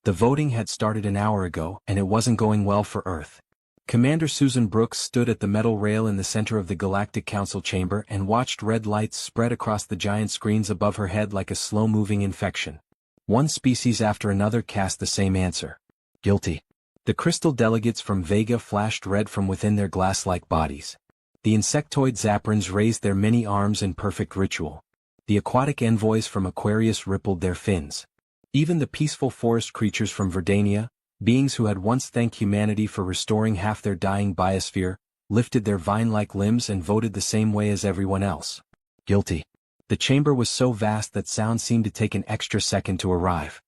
The voting had started an hour ago, and it wasn't going well for Earth. Commander Susan Brooks stood at the metal rail in the center of the Galactic Council chamber and watched red lights spread across the giant screens above her head like a slow-moving infection. One species after another cast the same answer. Guilty. The crystal delegates from Vega flashed red from within their glass-like bodies. The insectoid Zaprins raised their many arms in perfect ritual. The aquatic envoys from Aquarius rippled their fins. Even the peaceful forest creatures from Verdania, beings who had once thanked humanity for restoring half their dying biosphere, lifted their vine-like limbs and voted the same way as everyone else. Guilty. The chamber was so vast that sound seemed to take an extra second to arrive.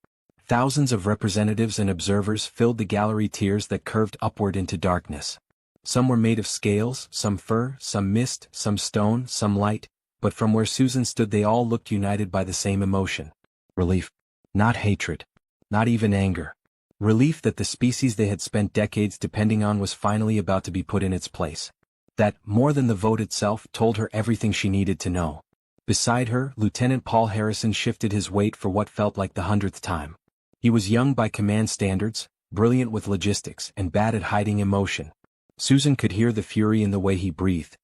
Thousands of representatives and observers filled the gallery tiers that curved upward into darkness. Some were made of scales, some fur, some mist, some stone, some light, but from where Susan stood they all looked united by the same emotion. Relief. Not hatred. Not even anger. Relief that the species they had spent decades depending on was finally about to be put in its place. That, more than the vote itself, told her everything she needed to know. Beside her, Lieutenant Paul Harrison shifted his weight for what felt like the 100th time. He was young by command standards, brilliant with logistics, and bad at hiding emotion. Susan could hear the fury in the way he breathed.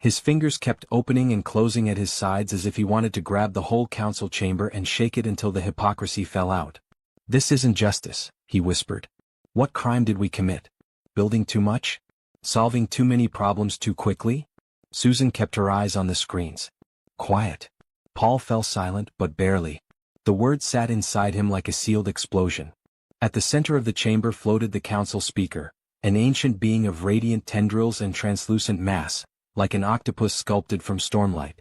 His fingers kept opening and closing at his sides as if he wanted to grab the whole council chamber and shake it until the hypocrisy fell out. "This isn't justice," he whispered. "What crime did we commit? Building too much? Solving too many problems too quickly?" Susan kept her eyes on the screens. Quiet. Paul fell silent, but barely. The word sat inside him like a sealed explosion. At the center of the chamber floated the council speaker, an ancient being of radiant tendrils and translucent mass, like an octopus sculpted from stormlight.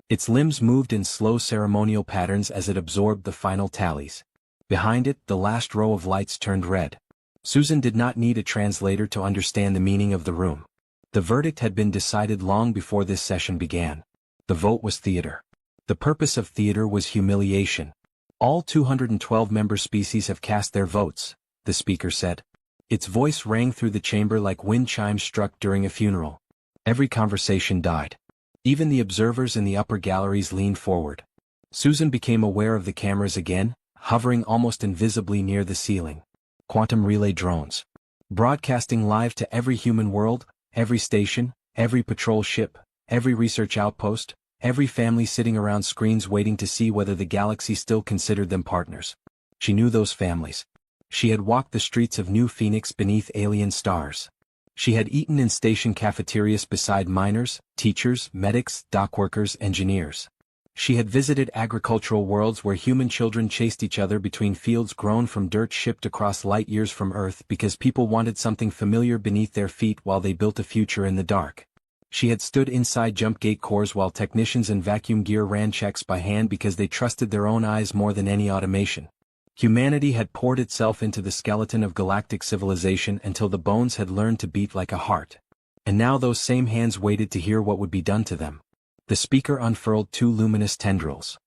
Its limbs moved in slow ceremonial patterns as it absorbed the final tallies. Behind it, the last row of lights turned red. Susan did not need a translator to understand the meaning of the room. The verdict had been decided long before this session began. The vote was theater. The purpose of theater was humiliation. "All 212 member species have cast their votes," the speaker said. Its voice rang through the chamber like wind chimes struck during a funeral. Every conversation died. Even the observers in the upper galleries leaned forward. Susan became aware of the cameras again, hovering almost invisibly near the ceiling. Quantum relay drones. Broadcasting live to every human world, every station, every patrol ship, every research outpost, every family sitting around screens waiting to see whether the galaxy still considered them partners. She knew those families. She had walked the streets of New Phoenix beneath alien stars. She had eaten in station cafeterias beside miners, teachers, medics, dockworkers, engineers. She had visited agricultural worlds where human children chased each other between fields grown from dirt shipped across light years from Earth because people wanted something familiar beneath their feet while they built a future in the dark. She had stood inside jump gate cores while technicians in vacuum gear ran checks by hand because they trusted their own eyes more than any automation. Humanity had poured itself into the skeleton of galactic civilization until the bones had learned to beat like a heart. And now those same hands waited to hear what would be done to them. The speaker unfurled two luminous tendrils.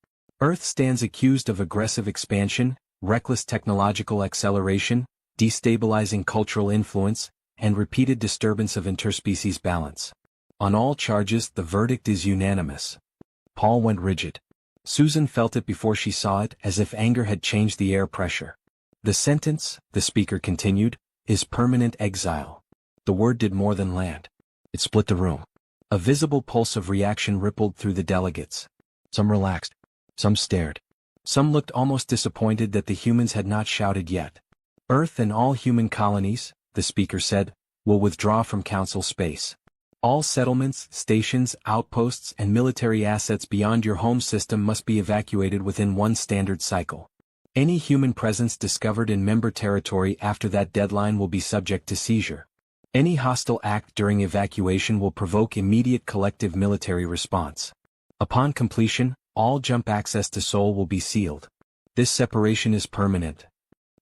Earth stands accused of aggressive expansion, reckless technological acceleration, destabilizing cultural influence, and repeated disturbance of interspecies balance. On all charges, the verdict is unanimous. Paul went rigid. Susan felt it before she saw it, as if anger had changed the air pressure. "The sentence," the speaker continued, "is permanent exile." The word did more than land. It split the room. A visible pulse of reaction rippled through the delegates. Some relaxed. Some stared. Some looked almost disappointed that the humans had not shouted yet. "Earth and all human colonies," the speaker said, "will withdraw from council space. All settlements, stations, outposts, and military assets beyond your home system must be evacuated within one standard cycle. Any human presence discovered in member territory after that deadline will be subject to seizure. Any hostile act during evacuation will provoke immediate collective military response. Upon completion, all jump access to Sol will be sealed. This separation is permanent.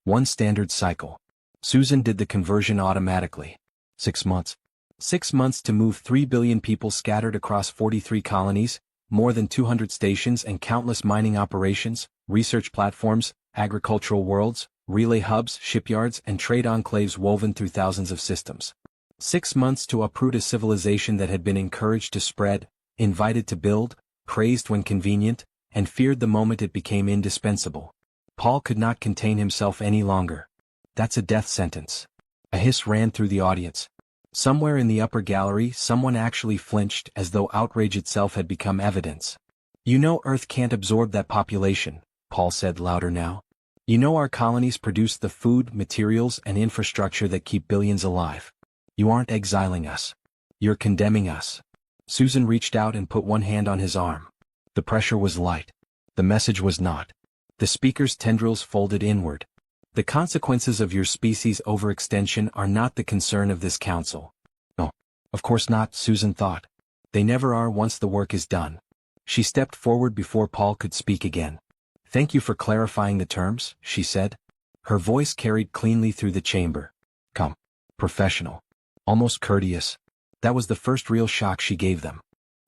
One standard cycle." Susan did the conversion automatically. 6 months. 6 months to move 3 billion people scattered across 43 colonies, more than 200 stations and countless mining operations, research platforms, agricultural worlds, relay hubs, shipyards, and trade enclaves woven through thousands of systems. 6 months to uproot a civilization that had been encouraged to spread, invited to build, praised when convenient, and feared the moment it became indispensable. Paul could not contain himself any longer. That's a death sentence. A hiss ran through the audience. Somewhere in the upper gallery, someone actually flinched as though outrage itself had become evidence. You know Earth can't absorb that population, Paul said louder now. You know our colonies produce the food, materials, and infrastructure that keep billions alive. You aren't exiling us. You're condemning us. Susan reached out and put one hand on his arm. The pressure was light. The message was not. The speaker's tendrils folded inward. The consequences of your species' overextension are not the concern of this council. No, of course not, Susan thought. They never are once the work is done. She stepped forward before Paul could speak again. Thank you for clarifying the terms, she said. Her voice carried cleanly through the chamber. Come. Professional. Almost courteous. That was the first real shock she gave them.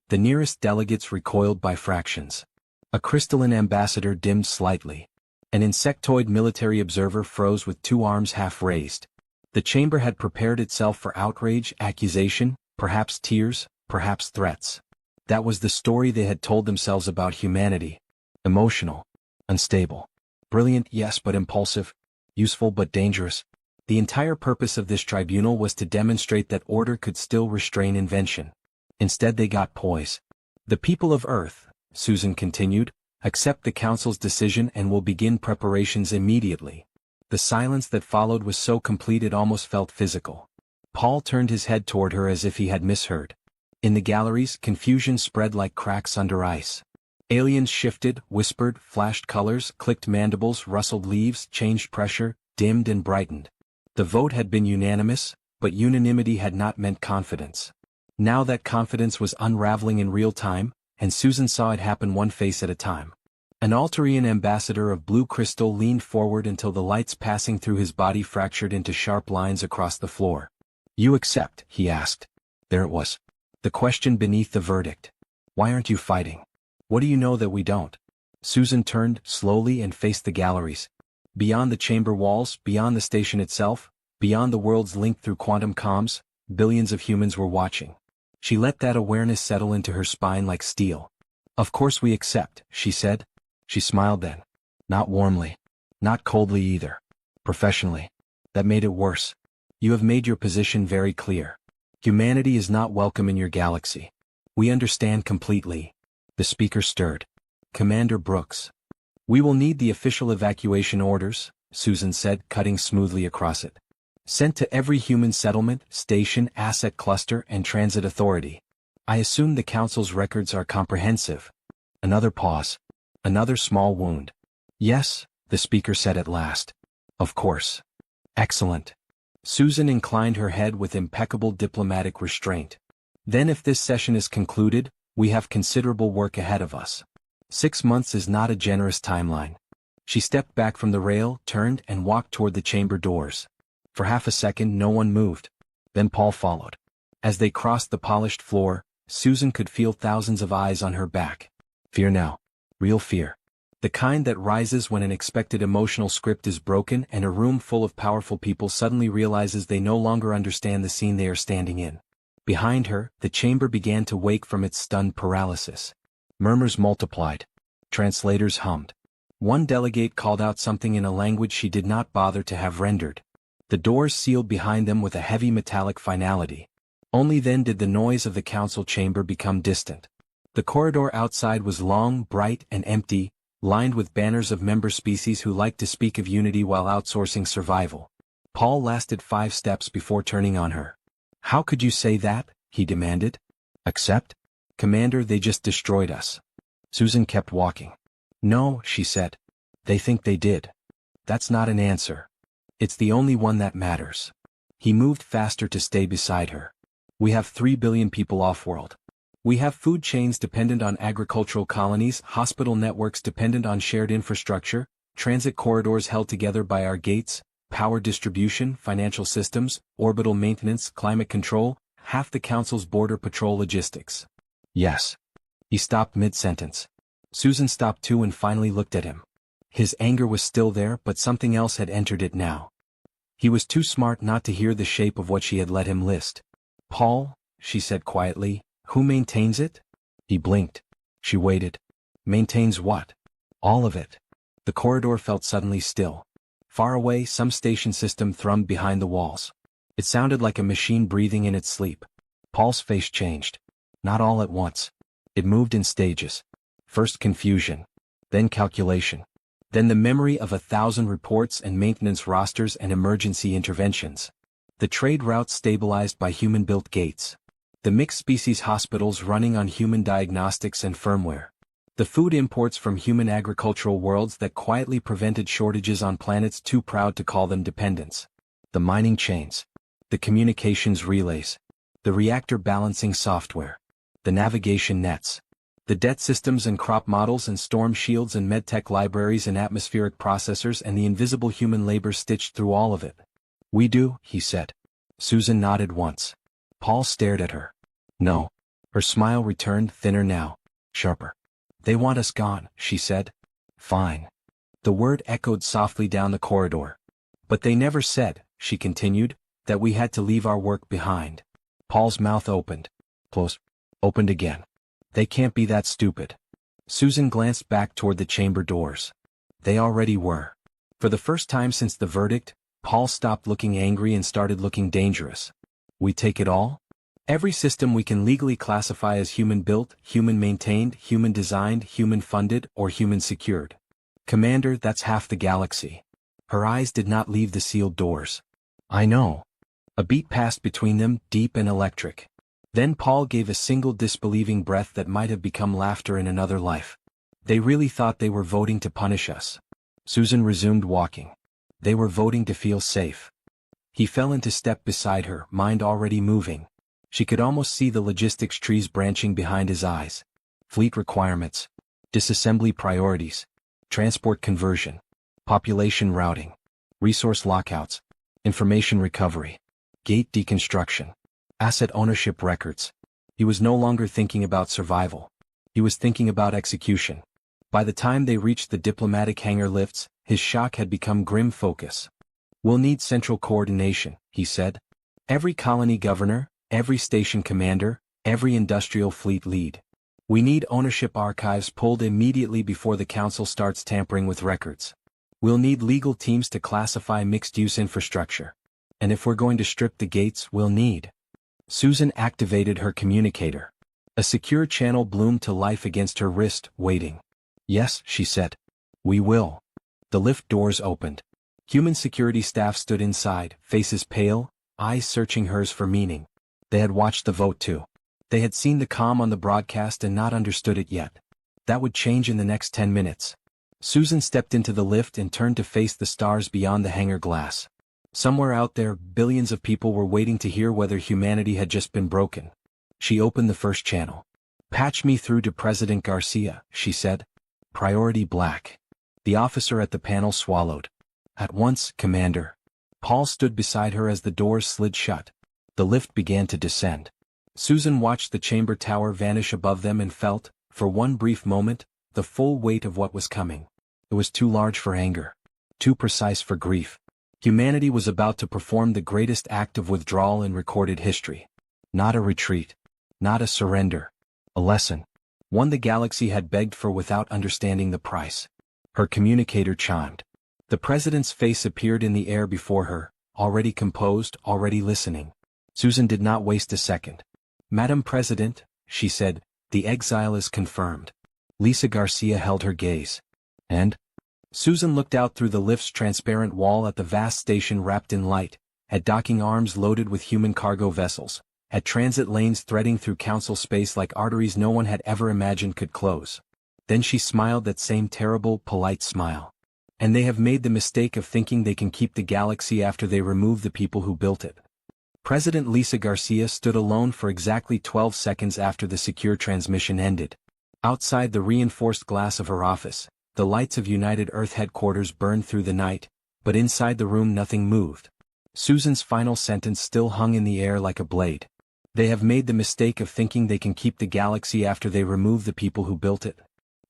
The nearest delegates recoiled by fractions. A crystalline ambassador dimmed slightly. An insectoid military observer froze with two arms half raised. The chamber had prepared itself for outrage, accusation, perhaps tears, perhaps threats. That was the story they had told themselves about humanity. Emotional. Unstable. Brilliant, yes, but impulsive. Useful but dangerous. The entire purpose of this tribunal was to demonstrate that order could still restrain invention. Instead they got poise. The people of Earth, Susan continued, accept the Council's decision and will begin preparations immediately. The silence that followed was so complete it almost felt physical. Paul turned his head toward her as if he had misheard. In the galleries, confusion spread like cracks under ice. Aliens shifted, whispered, flashed colors, clicked mandibles, rustled leaves, changed pressure, dimmed and brightened. The vote had been unanimous, but unanimity had not meant confidence. Now that confidence was unraveling in real time, and Susan saw it happen one face at a time. An Alterian ambassador of blue crystal leaned forward until the lights passing through his body fractured into sharp lines across the floor. You accept, he asked. There it was. The question beneath the verdict. Why aren't you fighting? What do you know that we don't? Susan turned slowly and faced the galleries. Beyond the chamber walls, beyond the station itself, beyond the worlds linked through quantum comms, billions of humans were watching. She let that awareness settle into her spine like steel. Of course we accept, she said. She smiled then. Not warmly. Not coldly either. Professionally. That made it worse. You have made your position very clear. Humanity is not welcome in your galaxy. We understand completely. The speaker stirred. Commander Brooks. We will need the official evacuation orders, Susan said, cutting smoothly across it. Sent to every human settlement, station, asset cluster, and transit authority. I assume the Council's records are comprehensive. Another pause. Another small wound. Yes, the speaker said at last. Of course. Excellent. Susan inclined her head with impeccable diplomatic restraint. Then if this session is concluded, we have considerable work ahead of us. 6 months is not a generous timeline. She stepped back from the rail, turned, and walked toward the chamber doors. For half a second no one moved. Then Paul followed. As they crossed the polished floor, Susan could feel thousands of eyes on her back. Fear now. Real fear. The kind that rises when an expected emotional script is broken and a room full of powerful people suddenly realizes they no longer understand the scene they are standing in. Behind her, the chamber began to wake from its stunned paralysis. Murmurs multiplied. Translators hummed. One delegate called out something in a language she did not bother to have rendered. The doors sealed behind them with a heavy metallic finality. Only then did the noise of the council chamber become distant. The corridor outside was long, bright, and empty, lined with banners of member species who liked to speak of unity while outsourcing survival. Paul lasted 5 steps before turning on her. How could you say that? He demanded. Accept? Commander, they just destroyed us. Susan kept walking. No, she said. They think they did. That's not an answer. It's the only one that matters. He moved faster to stay beside her. We have 3 billion people off-world. We have food chains dependent on agricultural colonies, hospital networks dependent on shared infrastructure, transit corridors held together by our gates, power distribution, financial systems, orbital maintenance, climate control, half the Council's border patrol logistics. Yes. He stopped mid-sentence. Susan stopped too and finally looked at him. His anger was still there, but something else had entered it now. He was too smart not to hear the shape of what she had let him list. Paul, she said quietly, who maintains it? He blinked. She waited. Maintains what? All of it. The corridor felt suddenly still. Far away, some station system thrummed behind the walls. It sounded like a machine breathing in its sleep. Paul's face changed. Not all at once. It moved in stages. First confusion. Then calculation. Then the memory of 1,000 reports and maintenance rosters and emergency interventions. The trade routes stabilized by human-built gates. The mixed-species hospitals running on human diagnostics and firmware. The food imports from human agricultural worlds that quietly prevented shortages on planets too proud to call them dependence. The mining chains. The communications relays. The reactor balancing software. The navigation nets. The debt systems and crop models and storm shields and medtech libraries and atmospheric processors and the invisible human labor stitched through all of it. "We do," he said. Susan nodded once. Paul stared at her. "No." Her smile returned, thinner now, sharper. "They want us gone," she said. "Fine." The word echoed softly down the corridor. "But they never said," she continued, "that we had to leave our work behind." Paul's mouth opened. Closed. Opened again. "They can't be that stupid." Susan glanced back toward the chamber doors. They already were. For the first time since the verdict, Paul stopped looking angry and started looking dangerous. "We take it all? Every system we can legally classify as human-built, human-maintained, human-designed, human-funded, or human-secured. Commander, that's half the galaxy." Her eyes did not leave the sealed doors. "I know." A beat passed between them, deep and electric. Then Paul gave a single disbelieving breath that might have become laughter in another life. "They really thought they were voting to punish us." Susan resumed walking. "They were voting to feel safe." He fell into step beside her, mind already moving. She could almost see the logistics trees branching behind his eyes. Fleet requirements. Disassembly priorities. Transport conversion. Population routing. Resource lockouts. Information recovery. Gate deconstruction. Asset ownership records. He was no longer thinking about survival. He was thinking about execution. By the time they reached the diplomatic hangar lifts, his shock had become grim focus. "We'll need central coordination," he said. "Every colony governor, every station commander, every industrial fleet lead. We need ownership archives pulled immediately before the council starts tampering with records. We'll need legal teams to classify mixed-use infrastructure. And if we're going to strip the gates, we'll need..." Susan activated her communicator. A secure channel bloomed to life against her wrist, waiting. "Yes," she said. "We will." The lift doors opened. Human security staff stood inside, faces pale, eyes searching hers for meaning. They had watched the vote too. They had seen the comm on the broadcast and not understood it yet. That would change in the next 10 minutes. Susan stepped into the lift and turned to face the stars beyond the hangar glass. Somewhere out there, billions of people were waiting to hear whether humanity had just been broken. She opened the first channel. "Patch me through to President Garcia," she said. "Priority black." The officer at the panel swallowed. "At once, Commander." Paul stood beside her as the doors slid shut. The lift began to descend. Susan watched the chamber tower vanish above them and felt, for one brief moment, the full weight of what was coming. It was too large for anger. Too precise for grief. Humanity was about to perform the greatest act of withdrawal in recorded history. Not a retreat. Not a surrender. A lesson. One the galaxy had begged for without understanding the price. Her communicator chimed. The president's face appeared in the air before her, already composed, already listening. Susan did not waste a second. "Madam President," she said, "the exile is confirmed." Lisa Garcia held her gaze. "And?" Susan looked out through the lift's transparent wall at the vast station wrapped in light, at docking arms loaded with human cargo vessels, at transit lanes threading through council space like arteries no one had ever imagined could close. Then she smiled that same terrible, polite smile. "And they have made the mistake of thinking they can keep the galaxy after they remove the people who built it." President Lisa Garcia stood alone for exactly 12 seconds after the secure transmission ended. Outside the reinforced glass of her office, the lights of United Earth headquarters burned through the night, but inside the room nothing moved. Susan's final sentence still hung in the air like a blade. "They have made the mistake of thinking they can keep the galaxy after they remove the people who built it."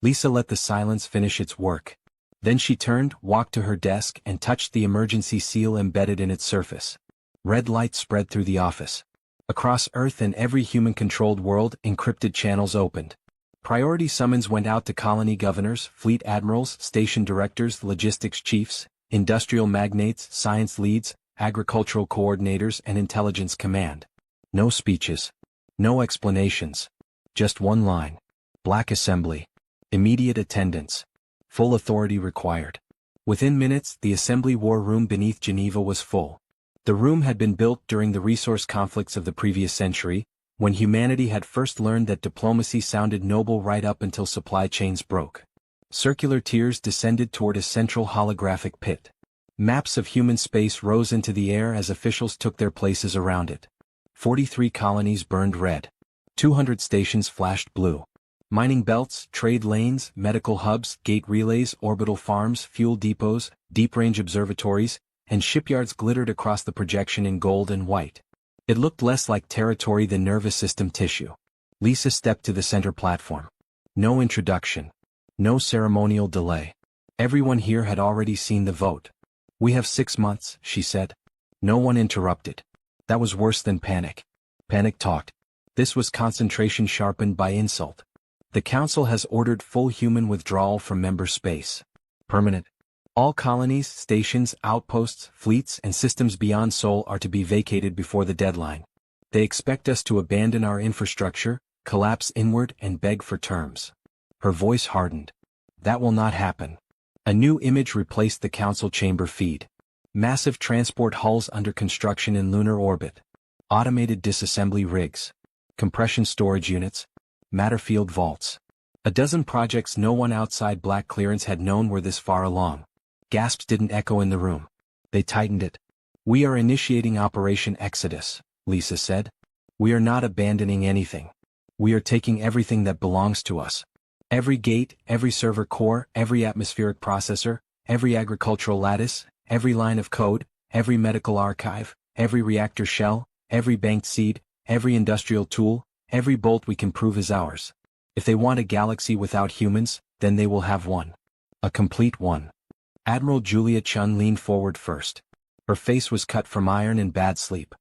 Lisa let the silence finish its work. Then she turned, walked to her desk, and touched the emergency seal embedded in its surface. Red light spread through the office. Across Earth and every human-controlled world, encrypted channels opened. Priority summons went out to colony governors, fleet admirals, station directors, logistics chiefs, industrial magnates, science leads, agricultural coordinators and intelligence command. No speeches. No explanations. Just one line. Black assembly. Immediate attendance. Full authority required. Within minutes, the assembly war room beneath Geneva was full. The room had been built during the resource conflicts of the previous century, when humanity had first learned that diplomacy sounded noble right up until supply chains broke. Circular tiers descended toward a central holographic pit. Maps of human space rose into the air as officials took their places around it. 43 colonies burned red. 200 stations flashed blue. Mining belts, trade lanes, medical hubs, gate relays, orbital farms, fuel depots, deep-range observatories, and shipyards glittered across the projection in gold and white. It looked less like territory than nervous system tissue. Lisa stepped to the center platform. No introduction. No ceremonial delay. Everyone here had already seen the vote. "We have 6 months," she said. No one interrupted. That was worse than panic. Panic talked. This was concentration sharpened by insult. The Council has ordered full human withdrawal from member space. Permanent. All colonies, stations, outposts, fleets, and systems beyond Sol are to be vacated before the deadline. They expect us to abandon our infrastructure, collapse inward, and beg for terms. Her voice hardened. That will not happen. A new image replaced the Council chamber feed. Massive transport hulls under construction in lunar orbit. Automated disassembly rigs. Compression storage units. Matter field vaults. A dozen projects no one outside Black Clearance had known were this far along. Gasps didn't echo in the room. They tightened it. "We are initiating Operation Exodus," Lisa said. "We are not abandoning anything. We are taking everything that belongs to us. Every gate, every server core, every atmospheric processor, every agricultural lattice, every line of code, every medical archive, every reactor shell, every banked seed, every industrial tool, every bolt we can prove is ours. If they want a galaxy without humans, then they will have one. A complete one." Admiral Julia Chun leaned forward first. Her face was cut from iron and bad sleep.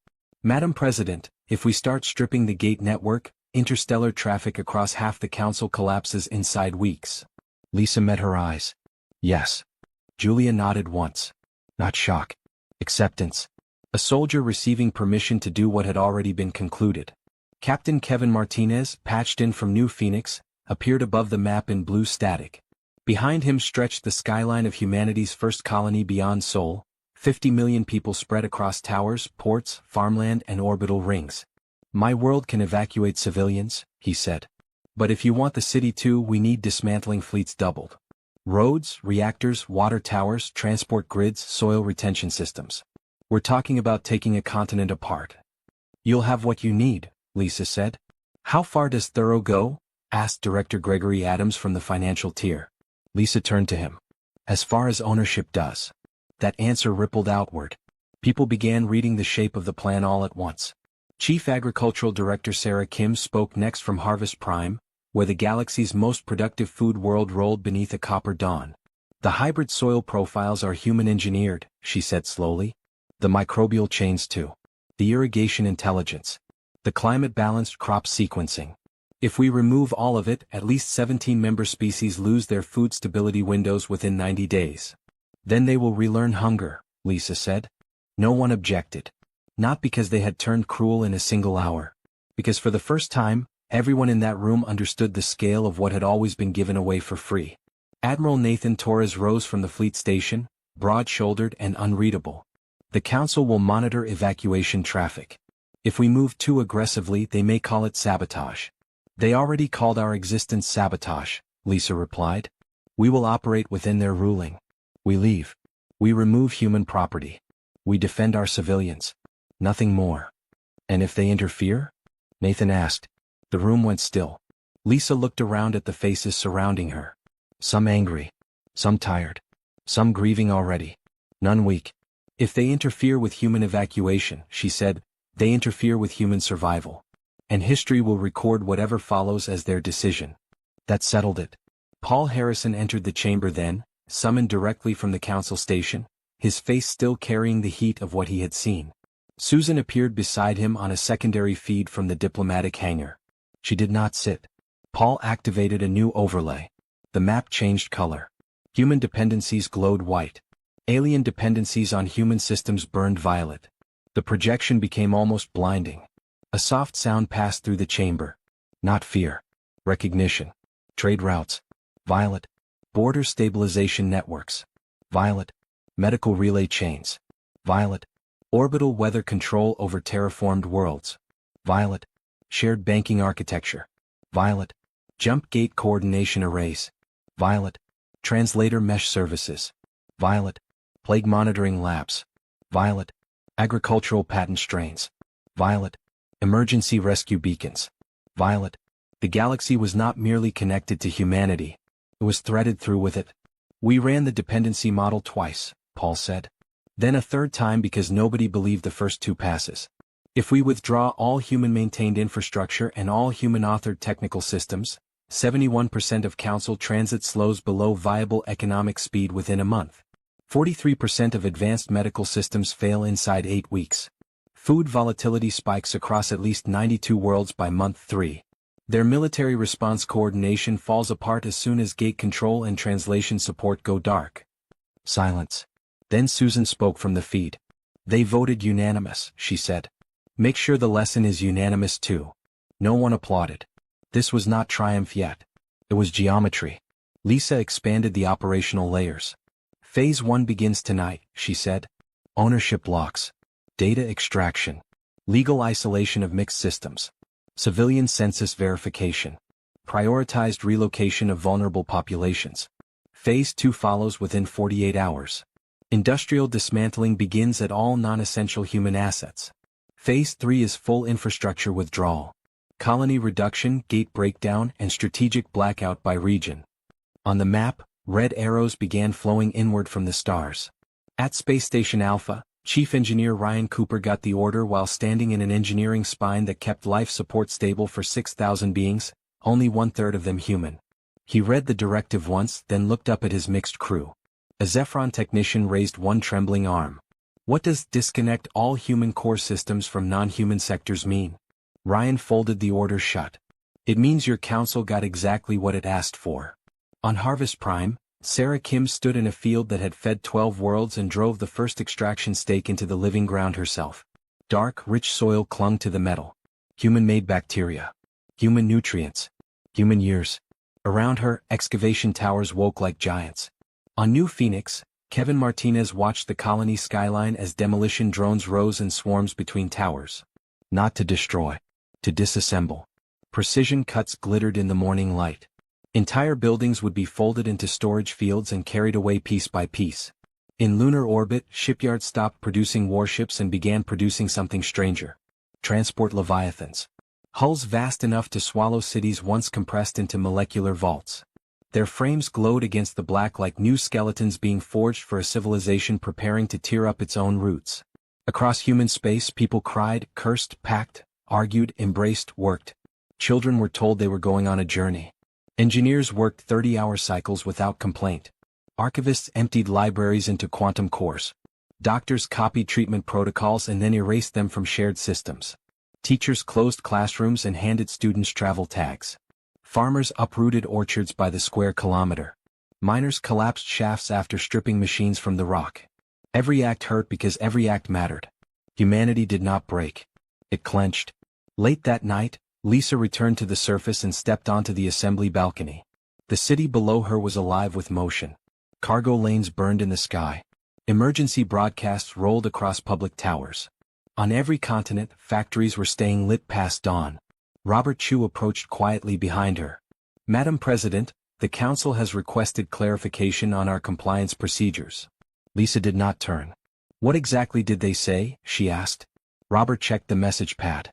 "Madam President, if we start stripping the gate network, interstellar traffic across half the Council collapses inside weeks." Lisa met her eyes. "Yes." Julia nodded once. Not shock. Acceptance. A soldier receiving permission to do what had already been concluded. Captain Kevin Martinez, patched in from New Phoenix, appeared above the map in blue static. Behind him stretched the skyline of humanity's first colony beyond Sol, 50 million people spread across towers, ports, farmland, and orbital rings. "My world can evacuate civilians," he said. "But if you want the city too, we need dismantling fleets doubled. Roads, reactors, water towers, transport grids, soil retention systems. We're talking about taking a continent apart." "You'll have what you need," Lisa said. "How far does thorough go?" asked Director Gregory Adams from the financial tier. Lisa turned to him. "As far as ownership does." That answer rippled outward. People began reading the shape of the plan all at once. Chief Agricultural Director Sarah Kim spoke next from Harvest Prime, where the galaxy's most productive food world rolled beneath a copper dawn. "The hybrid soil profiles are human-engineered," she said slowly. "The microbial chains too. The irrigation intelligence. The climate-balanced crop sequencing. If we remove all of it, at least 17 member species lose their food stability windows within 90 days. Then they will relearn hunger," Lisa said. No one objected. Not because they had turned cruel in a single hour. Because for the first time, everyone in that room understood the scale of what had always been given away for free. Admiral Nathan Torres rose from the fleet station, broad-shouldered and unreadable. "The Council will monitor evacuation traffic. If we move too aggressively, they may call it sabotage." "They already called our existence sabotage," Lisa replied. "We will operate within their ruling. We leave. We remove human property. We defend our civilians. Nothing more." "And if they interfere?" Nathan asked. The room went still. Lisa looked around at the faces surrounding her. Some angry. Some tired. Some grieving already. None weak. "If they interfere with human evacuation," she said, "they interfere with human survival. And history will record whatever follows as their decision." That settled it. Paul Harrison entered the chamber then, summoned directly from the Council station, his face still carrying the heat of what he had seen. Susan appeared beside him on a secondary feed from the diplomatic hangar. She did not sit. Paul activated a new overlay. The map changed color. Human dependencies glowed white. Alien dependencies on human systems burned violet. The projection became almost blinding. A soft sound passed through the chamber. Not fear. Recognition. Trade routes. Violet. Border stabilization networks. Violet. Medical relay chains. Violet. Orbital weather control over terraformed worlds. Violet. Shared banking architecture. Violet. Jump gate coordination arrays. Violet. Translator mesh services. Violet. Plague monitoring labs. Violet. Agricultural patent strains. Violet. Emergency rescue beacons. Violet. The galaxy was not merely connected to humanity. It was threaded through with it. We ran the dependency model twice, Paul said. Then a third time because nobody believed the first two passes. If we withdraw all human-maintained infrastructure and all human-authored technical systems, 71% of Council transit slows below viable economic speed within a month. 43% of advanced medical systems fail inside 8 weeks. Food volatility spikes across at least 92 worlds by month 3. Their military response coordination falls apart as soon as gate control and translation support go dark. Silence. Then Susan spoke from the feed. They voted unanimous, she said. Make sure the lesson is unanimous too. No one applauded. This was not triumph yet. It was geometry. Lisa expanded the operational layers. Phase 1 begins tonight, she said. Ownership locks. Data extraction. Legal isolation of mixed systems. Civilian census verification. Prioritized relocation of vulnerable populations. Phase 2 follows within 48 hours. Industrial dismantling begins at all non-essential human assets. Phase 3 is full infrastructure withdrawal. Colony reduction, gate breakdown, and strategic blackout by region. On the map, red arrows began flowing inward from the stars. At Space Station Alpha, Chief Engineer Ryan Cooper got the order while standing in an engineering spine that kept life support stable for 6,000 beings, only 1/3 of them human. He read the directive once, then looked up at his mixed crew. A Zephron technician raised one trembling arm. What does disconnect all human core systems from non-human sectors mean? Ryan folded the order shut. It means your council got exactly what it asked for. On Harvest Prime, Sarah Kim stood in a field that had fed 12 worlds and drove the first extraction stake into the living ground herself. Dark, rich soil clung to the metal. Human-made bacteria. Human nutrients. Human years. Around her, excavation towers woke like giants. On New Phoenix, Kevin Martinez watched the colony skyline as demolition drones rose in swarms between towers. Not to destroy. To disassemble. Precision cuts glittered in the morning light. Entire buildings would be folded into storage fields and carried away piece by piece. In lunar orbit, shipyards stopped producing warships and began producing something stranger. Transport leviathans. Hulls vast enough to swallow cities once compressed into molecular vaults. Their frames glowed against the black like new skeletons being forged for a civilization preparing to tear up its own roots. Across human space, people cried, cursed, packed, argued, embraced, worked. Children were told they were going on a journey. Engineers worked 30-hour cycles without complaint. Archivists emptied libraries into quantum cores. Doctors copied treatment protocols and then erased them from shared systems. Teachers closed classrooms and handed students travel tags. Farmers uprooted orchards by the square kilometer. Miners collapsed shafts after stripping machines from the rock. Every act hurt because every act mattered. Humanity did not break. It clenched. Late that night, Lisa returned to the surface and stepped onto the assembly balcony. The city below her was alive with motion. Cargo lanes burned in the sky. Emergency broadcasts rolled across public towers. On every continent, factories were staying lit past dawn. Robert Chu approached quietly behind her. Madam President, the Council has requested clarification on our compliance procedures. Lisa did not turn. What exactly did they say? She asked. Robert checked the message pad.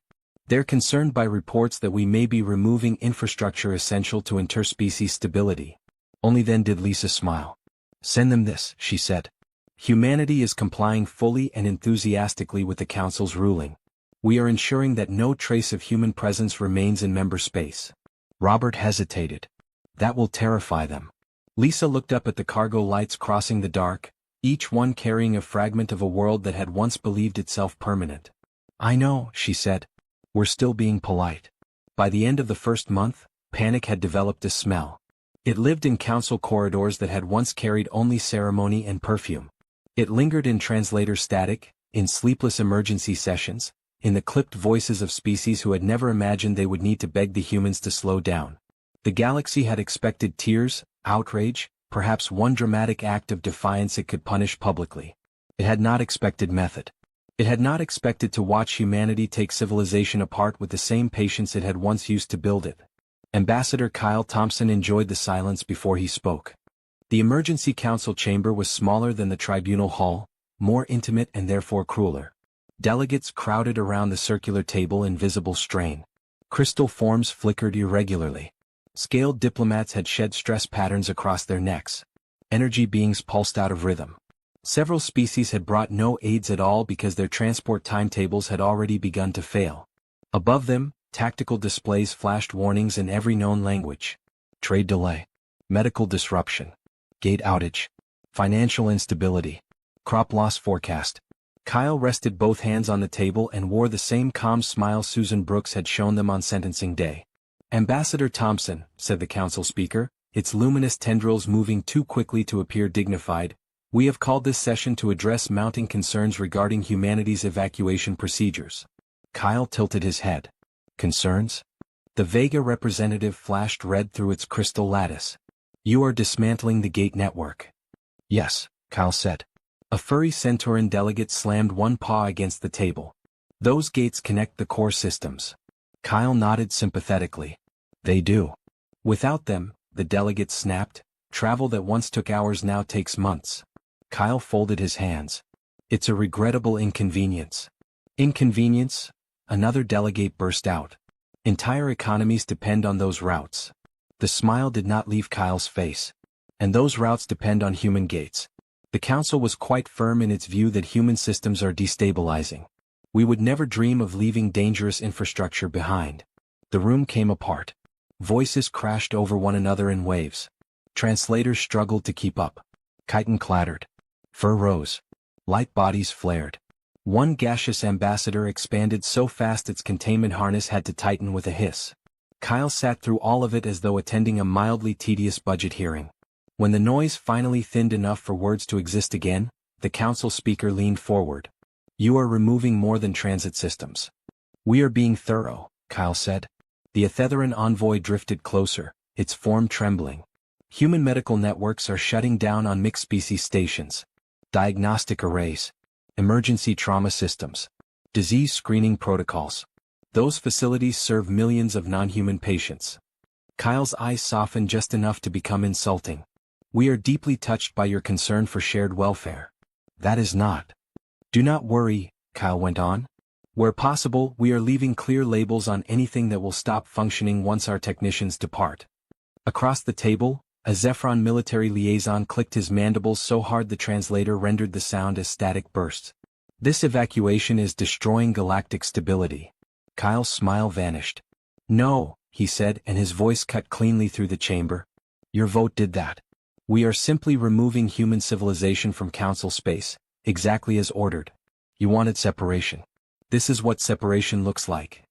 They're concerned by reports that we may be removing infrastructure essential to interspecies stability. Only then did Lisa smile. Send them this, she said. Humanity is complying fully and enthusiastically with the Council's ruling. We are ensuring that no trace of human presence remains in member space. Robert hesitated. That will terrify them. Lisa looked up at the cargo lights crossing the dark, each one carrying a fragment of a world that had once believed itself permanent. I know, she said. We're still being polite. By the end of the first month, Panic had developed a smell. It lived in council corridors that had once carried only ceremony and perfume. It lingered in translator static, in sleepless emergency sessions, in the clipped voices of species who had never imagined they would need to beg the humans to slow down. The galaxy had expected tears, outrage, perhaps one dramatic act of defiance it could punish publicly. It had not expected method. It had not expected to watch humanity take civilization apart with the same patience it had once used to build it. Ambassador Kyle Thompson enjoyed the silence before he spoke. The emergency council chamber was smaller than the tribunal hall, more intimate and therefore crueler. Delegates crowded around the circular table in visible strain. Crystal forms flickered irregularly. Scaled diplomats had shed stress patterns across their necks. Energy beings pulsed out of rhythm. Several species had brought no aids at all because their transport timetables had already begun to fail. Above them, tactical displays flashed warnings in every known language. Trade delay. Medical disruption. Gate outage. Financial instability. Crop loss forecast. Kyle rested both hands on the table and wore the same calm smile Susan Brooks had shown them on sentencing day. Ambassador Thompson, said the council speaker, its luminous tendrils moving too quickly to appear dignified, we have called this session to address mounting concerns regarding humanity's evacuation procedures. Kyle tilted his head. Concerns? The Vega representative flashed red through its crystal lattice. You are dismantling the gate network. Yes, Kyle said. A furry Centauran delegate slammed one paw against the table. Those gates connect the core systems. Kyle nodded sympathetically. They do. Without them, the delegate snapped, travel that once took hours now takes months. Kyle folded his hands. It's a regrettable inconvenience. Inconvenience? Another delegate burst out. Entire economies depend on those routes. The smile did not leave Kyle's face. And those routes depend on human gates. The council was quite firm in its view that human systems are destabilizing. We would never dream of leaving dangerous infrastructure behind. The room came apart. Voices crashed over one another in waves. Translators struggled to keep up. Chitin clattered. Fur rose. Light bodies flared. One gaseous ambassador expanded so fast its containment harness had to tighten with a hiss. Kyle sat through all of it as though attending a mildly tedious budget hearing. When the noise finally thinned enough for words to exist again, the council speaker leaned forward. You are removing more than transit systems. We are being thorough, Kyle said. The Ethetheran envoy drifted closer, its form trembling. Human medical networks are shutting down on mixed-species stations. Diagnostic arrays. Emergency trauma systems. Disease screening protocols. Those facilities serve millions of non-human patients. Kyle's eyes softened just enough to become insulting. We are deeply touched by your concern for shared welfare. That is not. Do not worry, Kyle went on. Where possible, we are leaving clear labels on anything that will stop functioning once our technicians depart. Across the table, a Zephron military liaison clicked his mandibles so hard the translator rendered the sound as static bursts. This evacuation is destroying galactic stability. Kyle's smile vanished. No, he said, and his voice cut cleanly through the chamber. Your vote did that. We are simply removing human civilization from council space, exactly as ordered. You wanted separation. This is what separation looks like.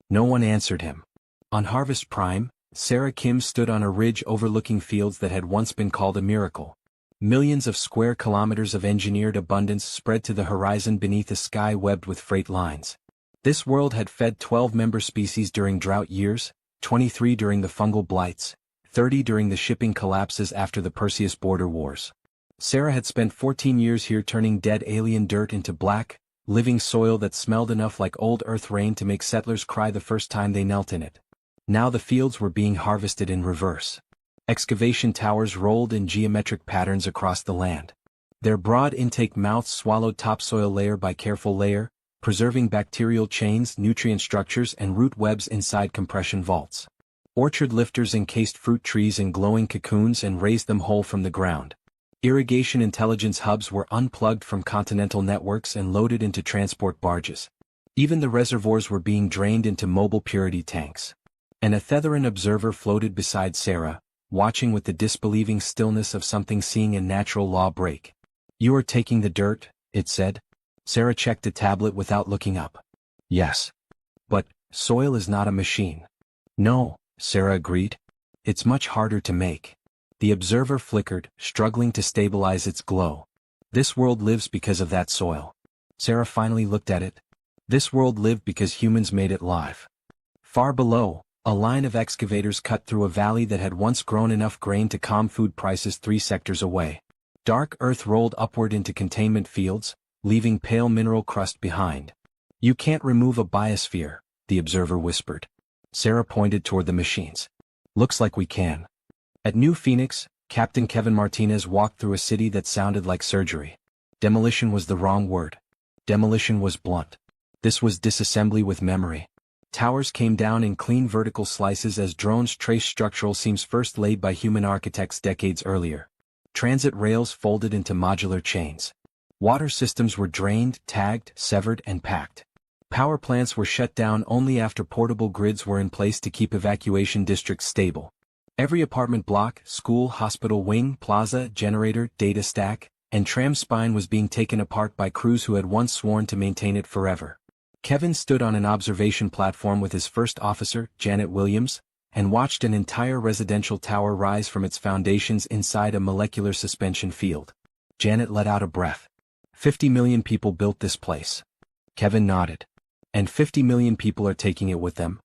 No one answered him. On Harvest Prime, Sarah Kim stood on a ridge overlooking fields that had once been called a miracle. Millions of square kilometers of engineered abundance spread to the horizon beneath a sky webbed with freight lines. This world had fed 12 member species during drought years, 23 during the fungal blights, 30 during the shipping collapses after the Perseus border wars. Sarah had spent 14 years here turning dead alien dirt into black, living soil that smelled enough like old earth rain to make settlers cry the first time they knelt in it. Now the fields were being harvested in reverse. Excavation towers rolled in geometric patterns across the land. Their broad intake mouths swallowed topsoil layer by careful layer, preserving bacterial chains, nutrient structures and root webs inside compression vaults. Orchard lifters encased fruit trees in glowing cocoons and raised them whole from the ground. Irrigation intelligence hubs were unplugged from continental networks and loaded into transport barges. Even the reservoirs were being drained into mobile purity tanks. An Ethetheran observer floated beside Sarah, watching with the disbelieving stillness of something seeing a natural law break. You are taking the dirt, it said. Sarah checked a tablet without looking up. Yes. But, soil is not a machine. No, Sarah agreed. It's much harder to make. The observer flickered, struggling to stabilize its glow. This world lives because of that soil. Sarah finally looked at it. This world lived because humans made it live. Far below, a line of excavators cut through a valley that had once grown enough grain to calm food prices 3 sectors away. Dark earth rolled upward into containment fields, leaving pale mineral crust behind. You can't remove a biosphere, the observer whispered. Sarah pointed toward the machines. Looks like we can. At New Phoenix, Captain Kevin Martinez walked through a city that sounded like surgery. Demolition was the wrong word. Demolition was blunt. This was disassembly with memory. Towers came down in clean vertical slices as drones traced structural seams first laid by human architects decades earlier. Transit rails folded into modular chains. Water systems were drained, tagged, severed, and packed. Power plants were shut down only after portable grids were in place to keep evacuation districts stable. Every apartment block, school, hospital wing, plaza, generator, data stack, and tram spine was being taken apart by crews who had once sworn to maintain it forever. Kevin stood on an observation platform with his first officer, Janet Williams, and watched an entire residential tower rise from its foundations inside a molecular suspension field. Janet let out a breath. 50 million people built this place. Kevin nodded. And 50 million people are taking it with them.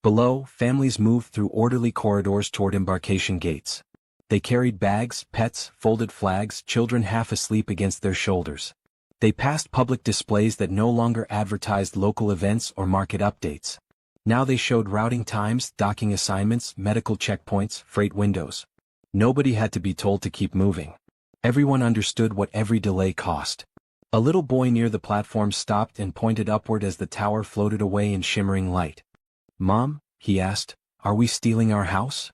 Below, families moved through orderly corridors toward embarkation gates. They carried bags, pets, folded flags, children half asleep against their shoulders. They passed public displays that no longer advertised local events or market updates. Now they showed routing times, docking assignments, medical checkpoints, freight windows. Nobody had to be told to keep moving. Everyone understood what every delay cost. A little boy near the platform stopped and pointed upward as the tower floated away in shimmering light. "Mom," he asked, "are we stealing our house?"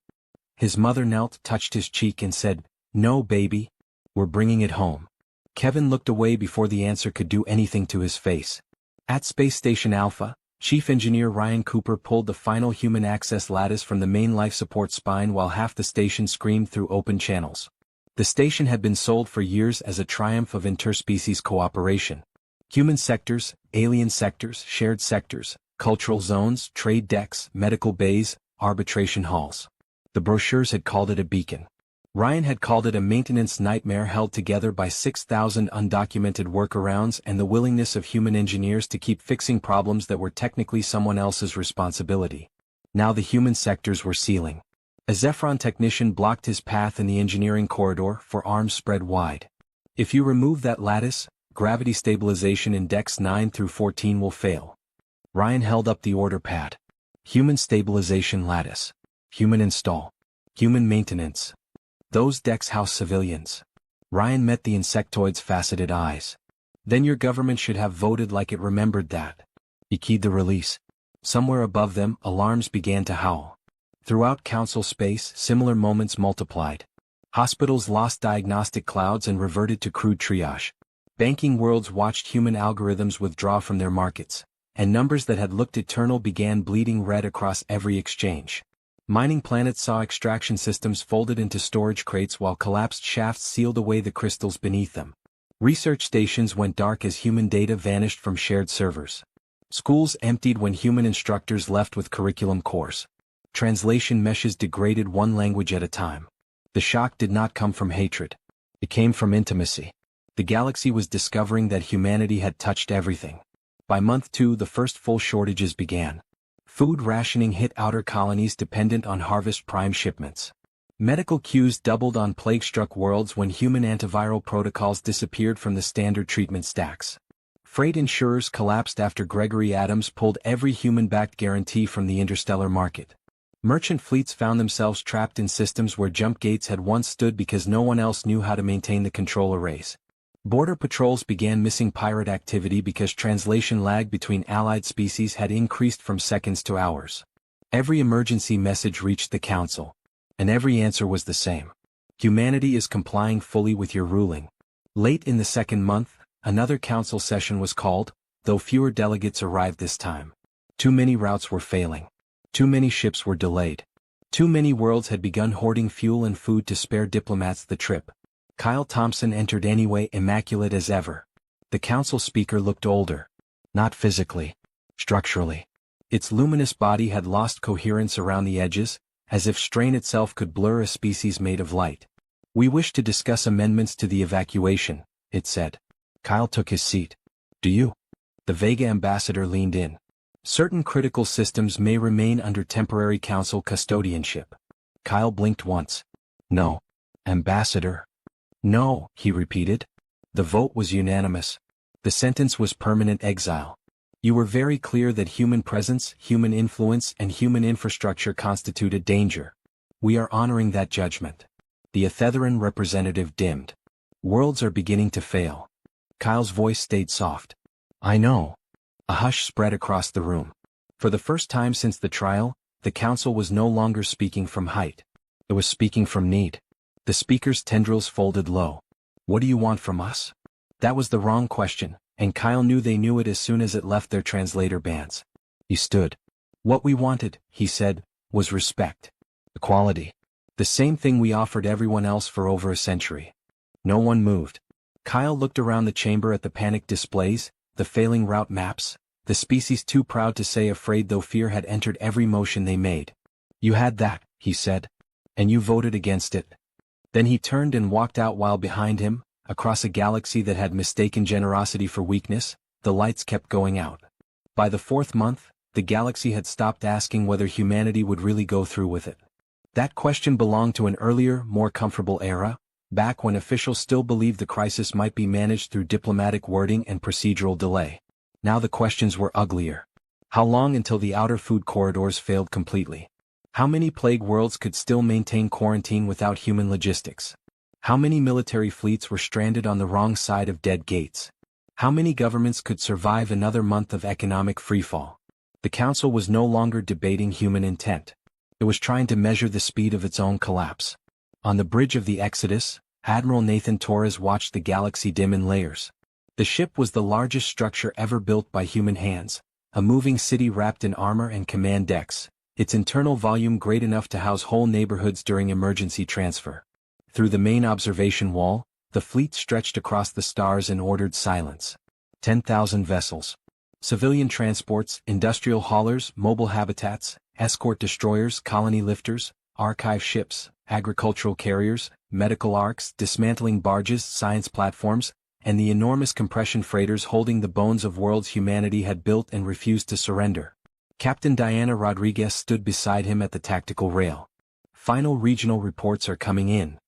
His mother knelt, touched his cheek and said, "No, baby. We're bringing it home." Kevin looked away before the answer could do anything to his face. At Space Station Alpha, Chief Engineer Ryan Cooper pulled the final human access lattice from the main life support spine while half the station screamed through open channels. The station had been sold for years as a triumph of interspecies cooperation. Human sectors, alien sectors, shared sectors, cultural zones, trade decks, medical bays, arbitration halls. The brochures had called it a beacon. Ryan had called it a maintenance nightmare held together by 6,000 undocumented workarounds and the willingness of human engineers to keep fixing problems that were technically someone else's responsibility. Now the human sectors were sealing. A Zephron technician blocked his path in the engineering corridor, for arms spread wide. "If you remove that lattice, gravity stabilization in decks 9 through 14 will fail." Ryan held up the order pad. Human stabilization lattice. Human install. Human maintenance. Those decks house civilians. Ryan met the insectoid's faceted eyes. "Then your government should have voted like it remembered that." He keyed the release. Somewhere above them, alarms began to howl. Throughout council space, similar moments multiplied. Hospitals lost diagnostic clouds and reverted to crude triage. Banking worlds watched human algorithms withdraw from their markets, and numbers that had looked eternal began bleeding red across every exchange. Mining planets saw extraction systems folded into storage crates while collapsed shafts sealed away the crystals beneath them. Research stations went dark as human data vanished from shared servers. Schools emptied when human instructors left with curriculum cores. Translation meshes degraded one language at a time. The shock did not come from hatred. It came from intimacy. The galaxy was discovering that humanity had touched everything. By month 2, the first full shortages began. Food rationing hit outer colonies dependent on Harvest Prime shipments. Medical queues doubled on plague-struck worlds when human antiviral protocols disappeared from the standard treatment stacks. Freight insurers collapsed after Gregory Adams pulled every human-backed guarantee from the interstellar market. Merchant fleets found themselves trapped in systems where jump gates had once stood because no one else knew how to maintain the control arrays. Border patrols began missing pirate activity because translation lag between allied species had increased from seconds to hours. Every emergency message reached the council, and every answer was the same. Humanity is complying fully with your ruling. Late in the second month, another council session was called, though fewer delegates arrived this time. Too many routes were failing. Too many ships were delayed. Too many worlds had begun hoarding fuel and food to spare diplomats the trip. Kyle Thompson entered anyway, immaculate as ever. The council speaker looked older. Not physically. Structurally. Its luminous body had lost coherence around the edges, as if strain itself could blur a species made of light. "We wish to discuss amendments to the evacuation," it said. Kyle took his seat. "Do you?" The Vega ambassador leaned in. "Certain critical systems may remain under temporary council custodianship." Kyle blinked once. "No. Ambassador?" "No," he repeated. The vote was unanimous. The sentence was permanent exile. "You were very clear that human presence, human influence, and human infrastructure constituted danger. We are honoring that judgment." The Ethetheran representative dimmed. "Worlds are beginning to fail." Kyle's voice stayed soft. "I know." A hush spread across the room. For the first time since the trial, the council was no longer speaking from height. It was speaking from need. The speaker's tendrils folded low. "What do you want from us?" That was the wrong question, and Kyle knew they knew it as soon as it left their translator bands. He stood. "What we wanted," he said, "was respect. Equality. The same thing we offered everyone else for over a century." No one moved. Kyle looked around the chamber at the panicked displays, the failing route maps, the species too proud to say afraid though fear had entered every motion they made. "You had that," he said. "And you voted against it." Then he turned and walked out while behind him, across a galaxy that had mistaken generosity for weakness, the lights kept going out. By the 4th month, the galaxy had stopped asking whether humanity would really go through with it. That question belonged to an earlier, more comfortable era, back when officials still believed the crisis might be managed through diplomatic wording and procedural delay. Now the questions were uglier. How long until the outer food corridors failed completely? How many plague worlds could still maintain quarantine without human logistics? How many military fleets were stranded on the wrong side of dead gates? How many governments could survive another month of economic freefall? The council was no longer debating human intent. It was trying to measure the speed of its own collapse. On the bridge of the Exodus, Admiral Nathan Torres watched the galaxy dim in layers. The ship was the largest structure ever built by human hands, a moving city wrapped in armor and command decks, its internal volume great enough to house whole neighborhoods during emergency transfer. Through the main observation wall, the fleet stretched across the stars in ordered silence. 10,000 vessels. Civilian transports, industrial haulers, mobile habitats, escort destroyers, colony lifters, archive ships, agricultural carriers, medical arcs, dismantling barges, science platforms, and the enormous compression freighters holding the bones of worlds humanity had built and refused to surrender. Captain Diana Rodriguez stood beside him at the tactical rail. "Final regional reports are coming in."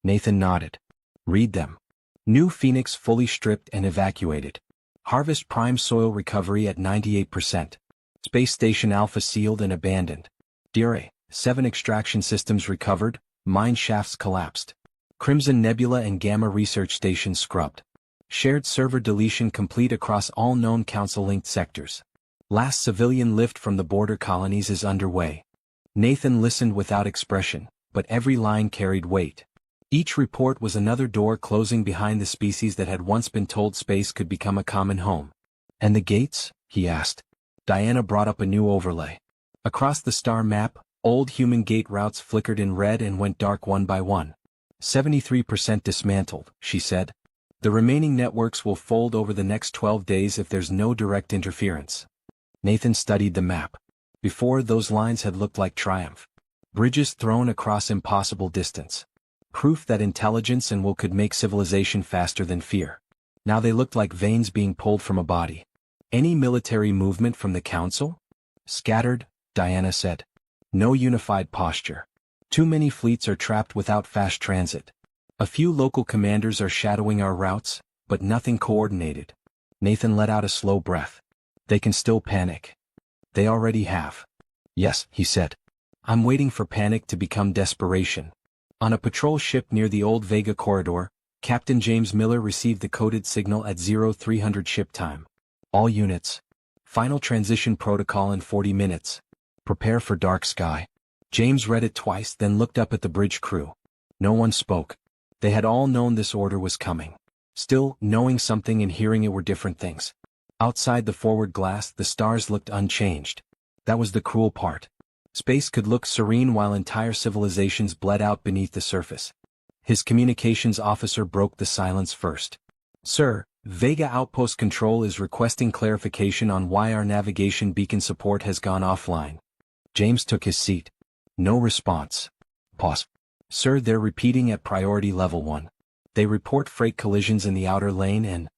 Nathan nodded. "Read them." New Phoenix fully stripped and evacuated. Harvest Prime soil recovery at 98%. Space Station Alpha sealed and abandoned. Dire, 7 extraction systems recovered, mine shafts collapsed. Crimson Nebula and Gamma research stations scrubbed. Shared server deletion complete across all known council-linked sectors. Last civilian lift from the border colonies is underway. Nathan listened without expression, but every line carried weight. Each report was another door closing behind the species that had once been told space could become a common home. "And the gates?" he asked. Diana brought up a new overlay. Across the star map, old human gate routes flickered in red and went dark one by one. 73% dismantled, she said. "The remaining networks will fold over the next 12 days if there's no direct interference." Nathan studied the map. Before, those lines had looked like triumph. Bridges thrown across impossible distance. Proof that intelligence and will could make civilization faster than fear. Now they looked like veins being pulled from a body. "Any military movement from the council?" "Scattered," Diana said. "No unified posture. Too many fleets are trapped without fast transit. A few local commanders are shadowing our routes, but nothing coordinated." Nathan let out a slow breath. "They can still panic." "They already have." "Yes," he said. "I'm waiting for panic to become desperation." On a patrol ship near the old Vega corridor, Captain James Miller received the coded signal at 0300 ship time. "All units. Final transition protocol in 40 minutes. Prepare for dark sky." James read it twice, then looked up at the bridge crew. No one spoke. They had all known this order was coming. Still, knowing something and hearing it were different things. Outside the forward glass, the stars looked unchanged. That was the cruel part. Space could look serene while entire civilizations bled out beneath the surface. His communications officer broke the silence first. "Sir, Vega Outpost Control is requesting clarification on why our navigation beacon support has gone offline. James took his seat. No response. Pause. Sir, they're repeating at priority level 1. They report freight collisions in the outer lane and...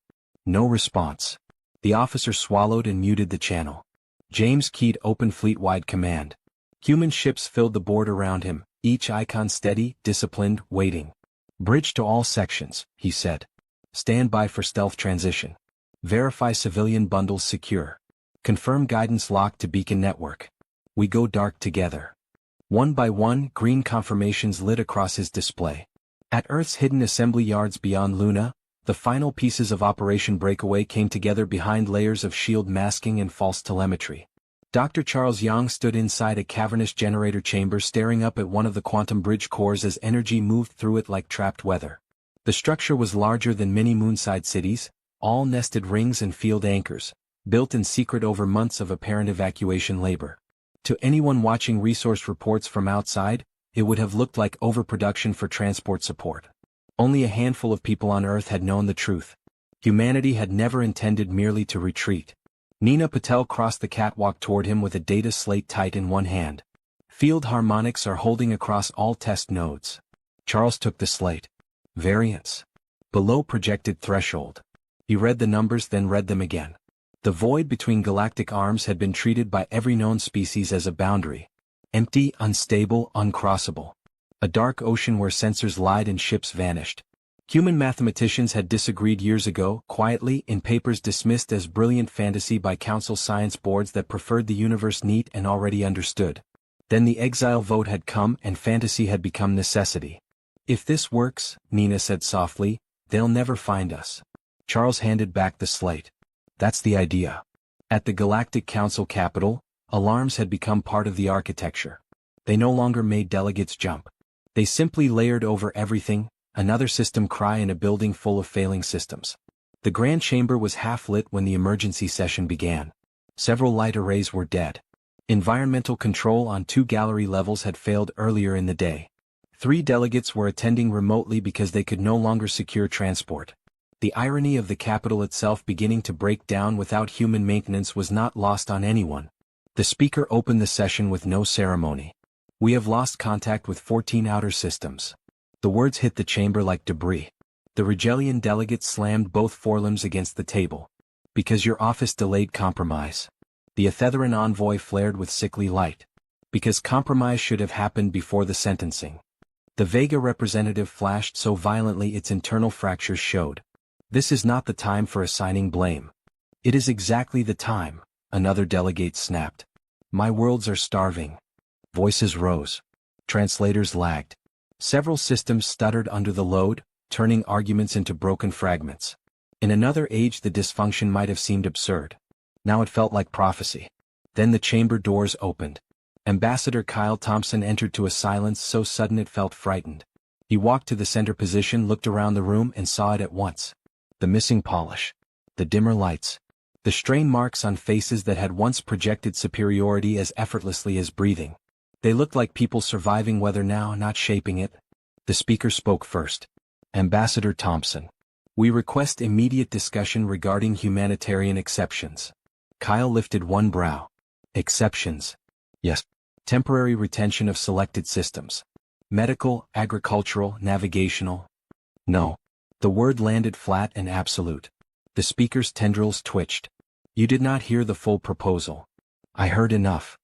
No response. The officer swallowed and muted the channel. James keyed open fleet-wide command. Human ships filled the board around him, each icon steady, disciplined, waiting. Bridge to all sections, he said. Stand by for stealth transition. Verify civilian bundles secure. Confirm guidance lock to beacon network. We go dark together. One by one, green confirmations lit across his display. At Earth's hidden assembly yards beyond Luna, the final pieces of Operation Breakaway came together behind layers of shield masking and false telemetry. Dr. Charles Young stood inside a cavernous generator chamber staring up at one of the quantum bridge cores as energy moved through it like trapped weather. The structure was larger than many moonside cities, all nested rings and field anchors, built in secret over months of apparent evacuation labor. To anyone watching resource reports from outside, it would have looked like overproduction for transport support. Only a handful of people on Earth had known the truth. Humanity had never intended merely to retreat. Nina Patel crossed the catwalk toward him with a data slate tight in one hand. Field harmonics are holding across all test nodes. Charles took the slate. Variance. Below projected threshold. He read the numbers then read them again. The void between galactic arms had been treated by every known species as a boundary. Empty, unstable, uncrossable. A dark ocean where sensors lied and ships vanished. Human mathematicians had disagreed years ago, quietly, in papers dismissed as brilliant fantasy by council science boards that preferred the universe neat and already understood. Then the exile vote had come and fantasy had become necessity. If this works, Nina said softly, they'll never find us. Charles handed back the slate. That's the idea. At the Galactic Council capital, alarms had become part of the architecture. They no longer made delegates jump. They simply layered over everything, another system cry in a building full of failing systems. The grand chamber was half-lit when the emergency session began. Several light arrays were dead. Environmental control on 2 gallery levels had failed earlier in the day. 3 delegates were attending remotely because they could no longer secure transport. The irony of the capital itself beginning to break down without human maintenance was not lost on anyone. The speaker opened the session with no ceremony. We have lost contact with 14 outer systems. The words hit the chamber like debris. The Regelian delegate slammed both forelimbs against the table. Because your office delayed compromise. The Ethetheran envoy flared with sickly light. Because compromise should have happened before the sentencing. The Vega representative flashed so violently its internal fractures showed. This is not the time for assigning blame. It is exactly the time, another delegate snapped. My worlds are starving. Voices rose. Translators lagged. Several systems stuttered under the load, turning arguments into broken fragments. In another age the dysfunction might have seemed absurd. Now it felt like prophecy. Then the chamber doors opened. Ambassador Kyle Thompson entered to a silence so sudden it felt frightened. He walked to the center position, looked around the room and saw it at once. The missing polish. The dimmer lights. The strain marks on faces that had once projected superiority as effortlessly as breathing. They looked like people surviving weather now, not shaping it. The speaker spoke first. Ambassador Thompson. We request immediate discussion regarding humanitarian exceptions. Kyle lifted one brow. Exceptions. Yes. Temporary retention of selected systems. Medical, agricultural, navigational. No. The word landed flat and absolute. The speaker's tendrils twitched. You did not hear the full proposal. I heard enough.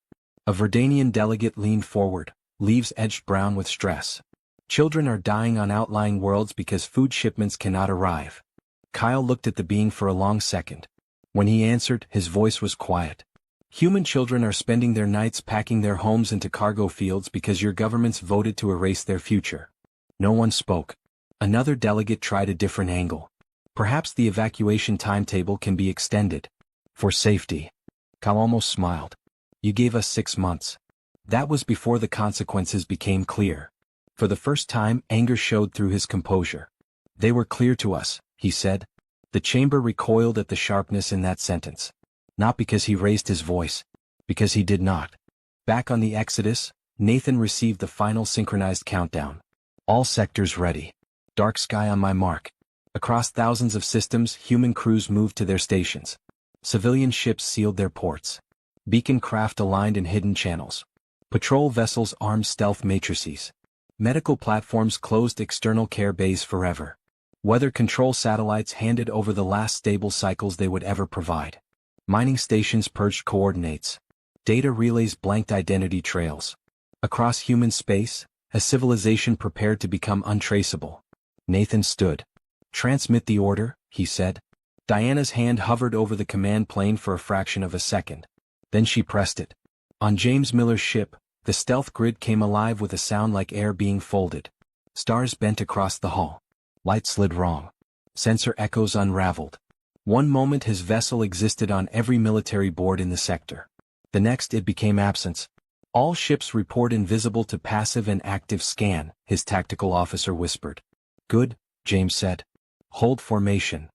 A Verdanian delegate leaned forward, leaves edged brown with stress. Children are dying on outlying worlds because food shipments cannot arrive. Kyle looked at the being for a long second. When he answered, his voice was quiet. Human children are spending their nights packing their homes into cargo fields because your governments voted to erase their future. No one spoke. Another delegate tried a different angle. Perhaps the evacuation timetable can be extended. For safety. Kyle almost smiled. You gave us 6 months. That was before the consequences became clear. For the first time, anger showed through his composure. They were clear to us, he said. The chamber recoiled at the sharpness in that sentence. Not because he raised his voice. Because he did not. Back on the Exodus, Nathan received the final synchronized countdown. All sectors ready. Dark sky on my mark. Across thousands of systems, human crews moved to their stations. Civilian ships sealed their ports. Beacon craft aligned in hidden channels. Patrol vessels armed stealth matrices. Medical platforms closed external care bays forever. Weather control satellites handed over the last stable cycles they would ever provide. Mining stations purged coordinates. Data relays blanked identity trails. Across human space, a civilization prepared to become untraceable. Nathan stood. "Transmit the order," he said. Diana's hand hovered over the command plane for a fraction of a second. Then she pressed it. On James Miller's ship, the stealth grid came alive with a sound like air being folded. Stars bent across the hull. Light slid wrong. Sensor echoes unraveled. One moment his vessel existed on every military board in the sector. The next it became absence. "All ships report invisible to passive and active scan," his tactical officer whispered. "Good," James said. "Hold formation."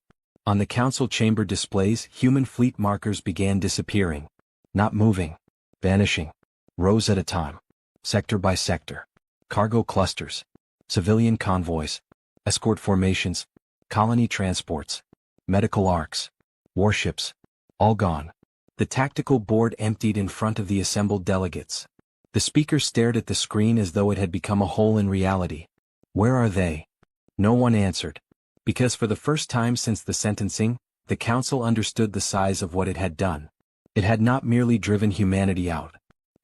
On the council chamber displays, human fleet markers began disappearing. Not moving. Vanishing. Rows at a time. Sector by sector. Cargo clusters. Civilian convoys. Escort formations. Colony transports. Medical arcs. Warships. All gone. The tactical board emptied in front of the assembled delegates. The speaker stared at the screen as though it had become a hole in reality. "Where are they?" No one answered. Because for the first time since the sentencing, the council understood the size of what it had done. It had not merely driven humanity out.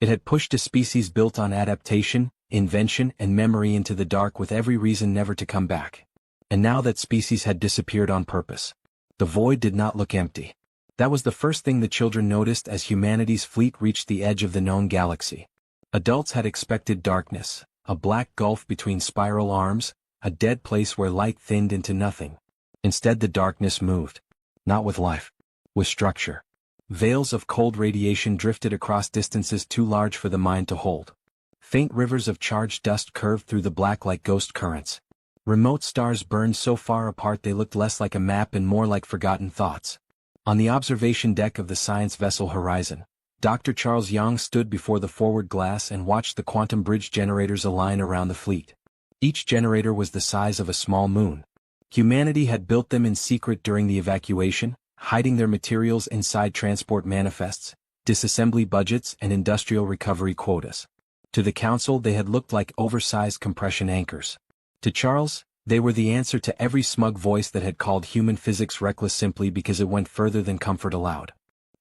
It had pushed a species built on adaptation, invention, and memory into the dark with every reason never to come back. And now that species had disappeared on purpose. The void did not look empty. That was the first thing the children noticed as humanity's fleet reached the edge of the known galaxy. Adults had expected darkness, a black gulf between spiral arms, a dead place where light thinned into nothing. Instead the darkness moved. Not with life. With structure. Veils of cold radiation drifted across distances too large for the mind to hold. Faint rivers of charged dust curved through the black like ghost currents. Remote stars burned so far apart they looked less like a map and more like forgotten thoughts. On the observation deck of the science vessel Horizon, Dr. Charles Young stood before the forward glass and watched the quantum bridge generators align around the fleet. Each generator was the size of a small moon. Humanity had built them in secret during the evacuation, hiding their materials inside transport manifests, disassembly budgets, and industrial recovery quotas. To the council they had looked like oversized compression anchors. To Charles, they were the answer to every smug voice that had called human physics reckless simply because it went further than comfort allowed.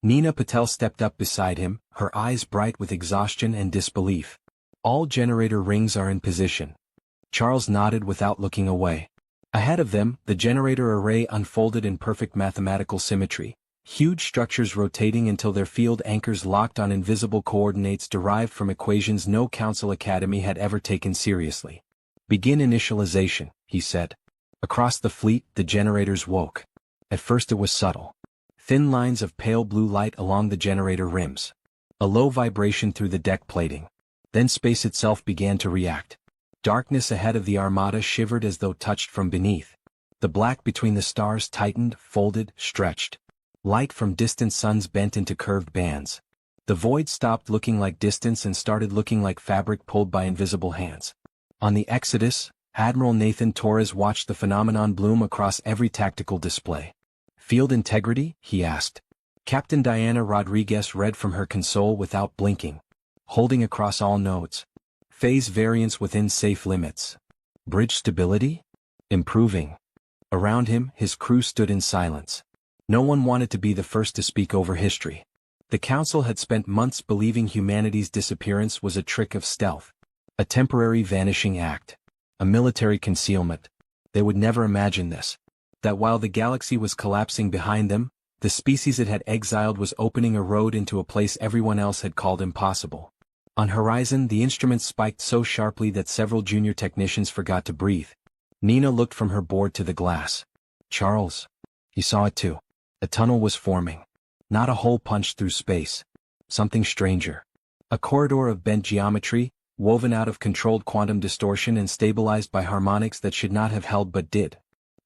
Nina Patel stepped up beside him, her eyes bright with exhaustion and disbelief. "All generator rings are in position." Charles nodded without looking away. Ahead of them, the generator array unfolded in perfect mathematical symmetry, huge structures rotating until their field anchors locked on invisible coordinates derived from equations no council academy had ever taken seriously. "Begin initialization," he said. Across the fleet, the generators woke. At first it was subtle. Thin lines of pale blue light along the generator rims. A low vibration through the deck plating. Then space itself began to react. Darkness ahead of the armada shivered as though touched from beneath. The black between the stars tightened, folded, stretched. Light from distant suns bent into curved bands. The void stopped looking like distance and started looking like fabric pulled by invisible hands. On the Exodus, Admiral Nathan Torres watched the phenomenon bloom across every tactical display. "Field integrity?" he asked. Captain Diana Rodriguez read from her console without blinking. "Holding across all nodes. Phase variance within safe limits. Bridge stability? Improving." Around him, his crew stood in silence. No one wanted to be the first to speak over history. The council had spent months believing humanity's disappearance was a trick of stealth. A temporary vanishing act. A military concealment. They would never imagine this. That while the galaxy was collapsing behind them, the species it had exiled was opening a road into a place everyone else had called impossible. On Horizon, the instruments spiked so sharply that several junior technicians forgot to breathe. Nina looked from her board to the glass. "Charles." He saw it too. A tunnel was forming. Not a hole punched through space. Something stranger. A corridor of bent geometry, woven out of controlled quantum distortion and stabilized by harmonics that should not have held but did.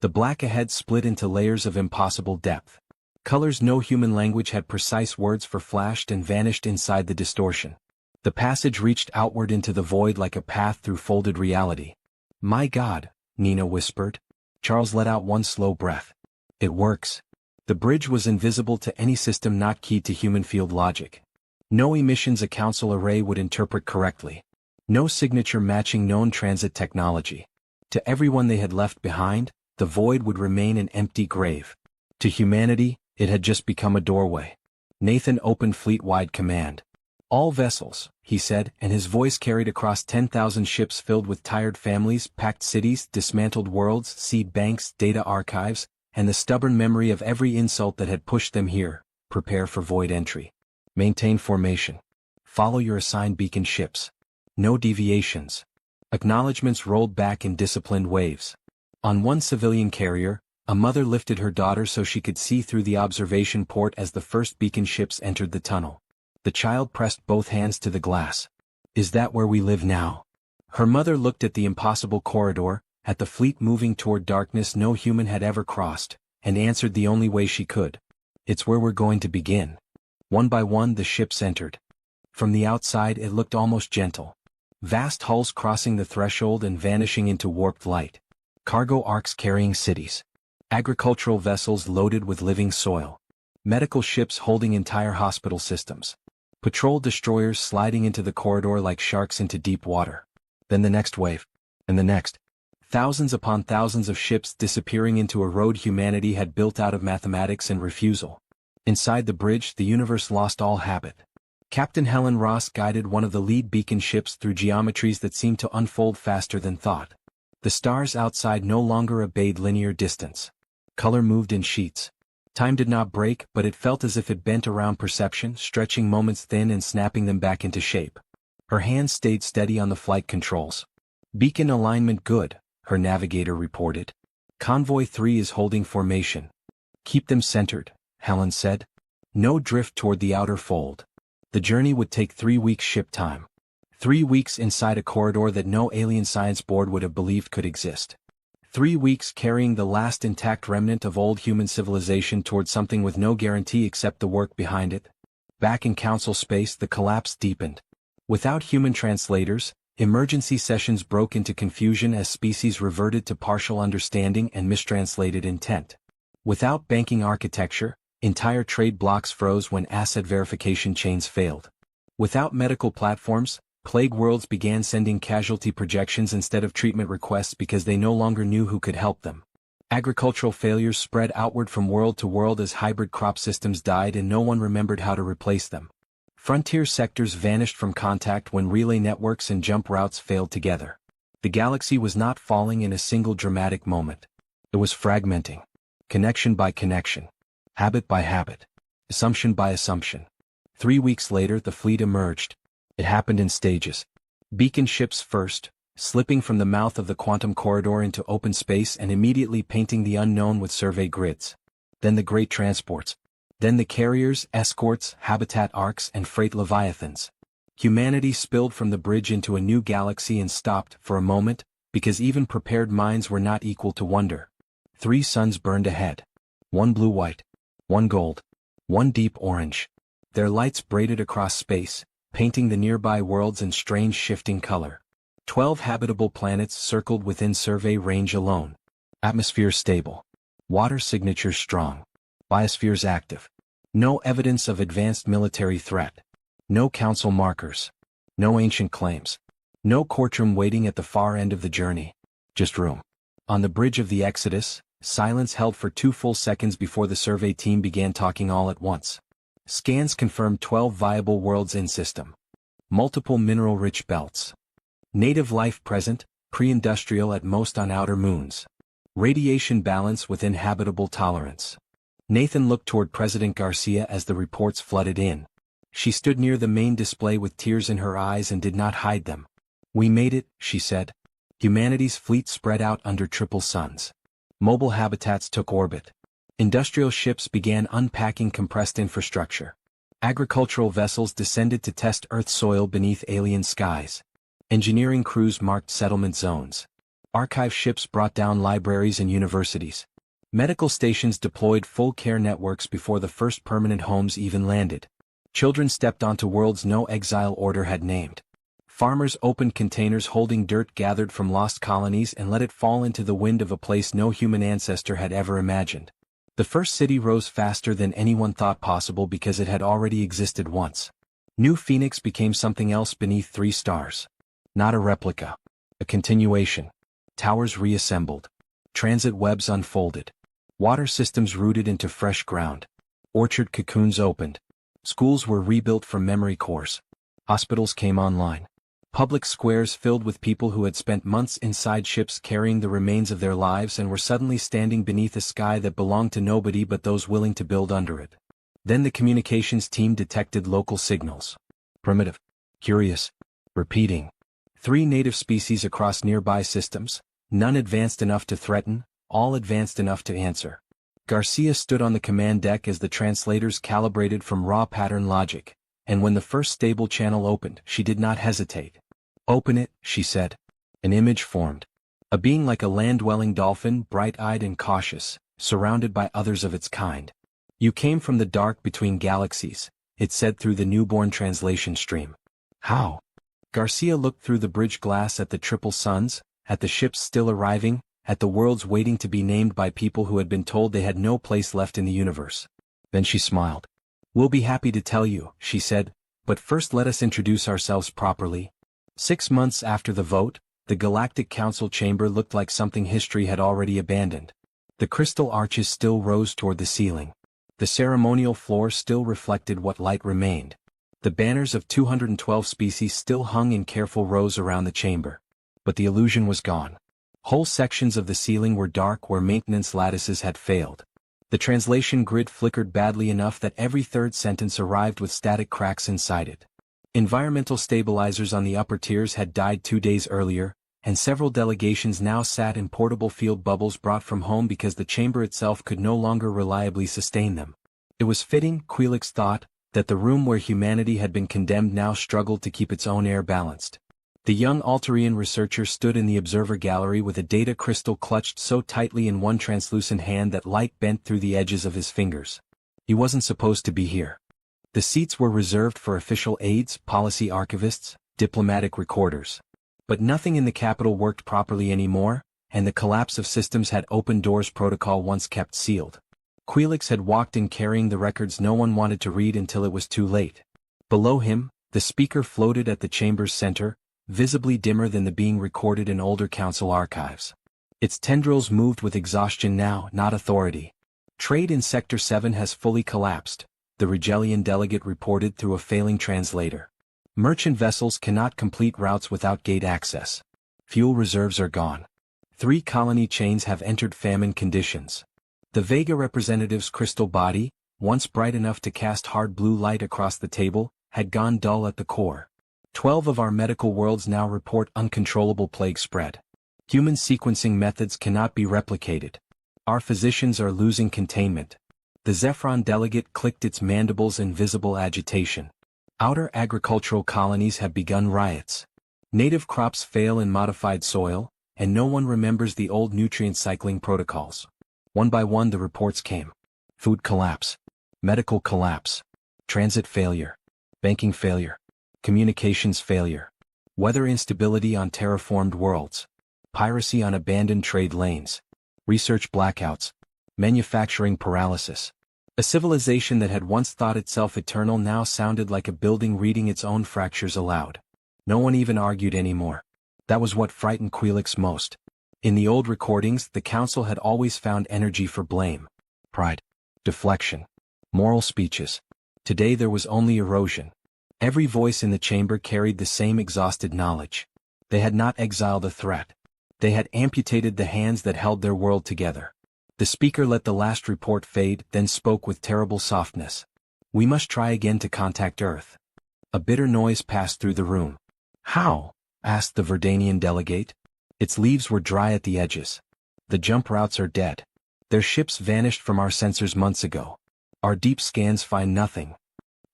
The black ahead split into layers of impossible depth. Colors no human language had precise words for flashed and vanished inside the distortion. The passage reached outward into the void like a path through folded reality. "My God," Nina whispered. Charles let out one slow breath. It works. The bridge was invisible to any system not keyed to human field logic. No emissions a council array would interpret correctly. No signature matching known transit technology. To everyone they had left behind, the void would remain an empty grave. To humanity, it had just become a doorway. Nathan opened fleet-wide command. All vessels, he said, and his voice carried across 10,000 ships filled with tired families, packed cities, dismantled worlds, seed banks, data archives, and the stubborn memory of every insult that had pushed them here. Prepare for void entry. Maintain formation. Follow your assigned beacon ships. No deviations. Acknowledgements rolled back in disciplined waves. On one civilian carrier, a mother lifted her daughter so she could see through the observation port as the first beacon ships entered the tunnel. The child pressed both hands to the glass. Is that where we live now? Her mother looked at the impossible corridor, at the fleet moving toward darkness no human had ever crossed, and answered the only way she could. It's where we're going to begin. One by one the ships entered. From the outside it looked almost gentle. Vast hulls crossing the threshold and vanishing into warped light. Cargo arcs carrying cities. Agricultural vessels loaded with living soil. Medical ships holding entire hospital systems. Patrol destroyers sliding into the corridor like sharks into deep water. Then the next wave. And the next. Thousands upon thousands of ships disappearing into a road humanity had built out of mathematics and refusal. Inside the bridge the universe lost all habit. Captain Helen Ross guided one of the lead beacon ships through geometries that seemed to unfold faster than thought. The stars outside no longer obeyed linear distance. Color moved in sheets. Time did not break, but it felt as if it bent around perception, stretching moments thin and snapping them back into shape. Her hands stayed steady on the flight controls. Beacon alignment good, her navigator reported. Convoy 3 is holding formation. Keep them centered, Helen said. No drift toward the outer fold. The journey would take 3 weeks ship time. 3 weeks inside a corridor that no alien science board would have believed could exist. 3 weeks carrying the last intact remnant of old human civilization toward something with no guarantee except the work behind it. Back in council space the collapse deepened. Without human translators, emergency sessions broke into confusion as species reverted to partial understanding and mistranslated intent. Without banking architecture, entire trade blocks froze when asset verification chains failed. Without medical platforms, plague worlds began sending casualty projections instead of treatment requests because they no longer knew who could help them. Agricultural failures spread outward from world to world as hybrid crop systems died and no one remembered how to replace them. Frontier sectors vanished from contact when relay networks and jump routes failed together. The galaxy was not falling in a single dramatic moment. It was fragmenting. Connection by connection. Habit by habit. Assumption by assumption. 3 weeks later the fleet emerged. It happened in stages. Beacon ships first, slipping from the mouth of the quantum corridor into open space and immediately painting the unknown with survey grids. Then the great transports. Then the carriers, escorts, habitat arcs, and freight leviathans. Humanity spilled from the bridge into a new galaxy and stopped for a moment, because even prepared minds were not equal to wonder. 3 suns burned ahead. One blue-white. One gold. One deep orange. Their lights braided across space, painting the nearby worlds in strange shifting color. 12 habitable planets circled within survey range alone. Atmosphere stable. Water signatures strong. Biospheres active. No evidence of advanced military threat. No council markers. No ancient claims. No courtroom waiting at the far end of the journey. Just room. On the bridge of the Exodus, silence held for 2 full seconds before the survey team began talking all at once. Scans confirmed 12 viable worlds in system. Multiple mineral-rich belts. Native life present, pre-industrial at most on outer moons. Radiation balance within habitable tolerance. Nathan looked toward President Garcia as the reports flooded in. She stood near the main display with tears in her eyes and did not hide them. We made it, she said. Humanity's fleet spread out under triple suns. Mobile habitats took orbit. Industrial ships began unpacking compressed infrastructure. Agricultural vessels descended to test Earth soil beneath alien skies. Engineering crews marked settlement zones. Archive ships brought down libraries and universities. Medical stations deployed full care networks before the first permanent homes even landed. Children stepped onto worlds no exile order had named. Farmers opened containers holding dirt gathered from lost colonies and let it fall into the wind of a place no human ancestor had ever imagined. The first city rose faster than anyone thought possible because it had already existed once. New Phoenix became something else beneath 3 stars. Not a replica. A continuation. Towers reassembled. Transit webs unfolded. Water systems rooted into fresh ground. Orchard cocoons opened. Schools were rebuilt from memory cores. Hospitals came online. Public squares filled with people who had spent months inside ships carrying the remains of their lives and were suddenly standing beneath a sky that belonged to nobody but those willing to build under it. Then the communications team detected local signals. Primitive. Curious. Repeating. 3 native species across nearby systems, none advanced enough to threaten, all advanced enough to answer. Garcia stood on the command deck as the translators calibrated from raw pattern logic, and when the first stable channel opened, she did not hesitate. "Open it," she said. An image formed. A being like a land-dwelling dolphin, bright-eyed and cautious, surrounded by others of its kind. "You came from the dark between galaxies," it said through the newborn translation stream. "How?" Garcia looked through the bridge glass at the triple suns, at the ships still arriving, at the worlds waiting to be named by people who had been told they had no place left in the universe. Then she smiled. "We'll be happy to tell you," she said, "but first let us introduce ourselves properly." 6 months after the vote, the Galactic Council chamber looked like something history had already abandoned. The crystal arches still rose toward the ceiling. The ceremonial floor still reflected what light remained. The banners of 212 species still hung in careful rows around the chamber. But the illusion was gone. Whole sections of the ceiling were dark where maintenance lattices had failed. The translation grid flickered badly enough that every third sentence arrived with static cracks inside it. Environmental stabilizers on the upper tiers had died 2 days earlier, and several delegations now sat in portable field bubbles brought from home because the chamber itself could no longer reliably sustain them. It was fitting, Quelix thought, that the room where humanity had been condemned now struggled to keep its own air balanced. The young Alterian researcher stood in the observer gallery with a data crystal clutched so tightly in one translucent hand that light bent through the edges of his fingers. He wasn't supposed to be here. The seats were reserved for official aides, policy archivists, diplomatic recorders. But nothing in the capital worked properly anymore, and the collapse of systems had open doors protocol once kept sealed. Quelix had walked in carrying the records no one wanted to read until it was too late. Below him, the speaker floated at the chamber's center, visibly dimmer than the being recorded in older council archives. Its tendrils moved with exhaustion now, not authority. "Trade in Sector 7 has fully collapsed," the Rigelian delegate reported through a failing translator. "Merchant vessels cannot complete routes without gate access. Fuel reserves are gone. 3 colony chains have entered famine conditions." The Vega representative's crystal body, once bright enough to cast hard blue light across the table, had gone dull at the core. 12 of our medical worlds now report uncontrollable plague spread. Human sequencing methods cannot be replicated. Our physicians are losing containment. The Zephron delegate clicked its mandibles in visible agitation. Outer agricultural colonies have begun riots. Native crops fail in modified soil, and no one remembers the old nutrient cycling protocols. One by one the reports came. Food collapse. Medical collapse. Transit failure. Banking failure. Communications failure. Weather instability on terraformed worlds. Piracy on abandoned trade lanes. Research blackouts. Manufacturing paralysis. A civilization that had once thought itself eternal now sounded like a building reading its own fractures aloud. No one even argued anymore. That was what frightened Quelix most. In the old recordings, the council had always found energy for blame, pride, deflection, moral speeches. Today there was only erosion. Every voice in the chamber carried the same exhausted knowledge. They had not exiled a threat. They had amputated the hands that held their world together. The speaker let the last report fade, then spoke with terrible softness. "We must try again to contact Earth." A bitter noise passed through the room. "How?" asked the Verdanian delegate. "Its leaves were dry at the edges. The jump routes are dead. Their ships vanished from our sensors months ago. Our deep scans find nothing."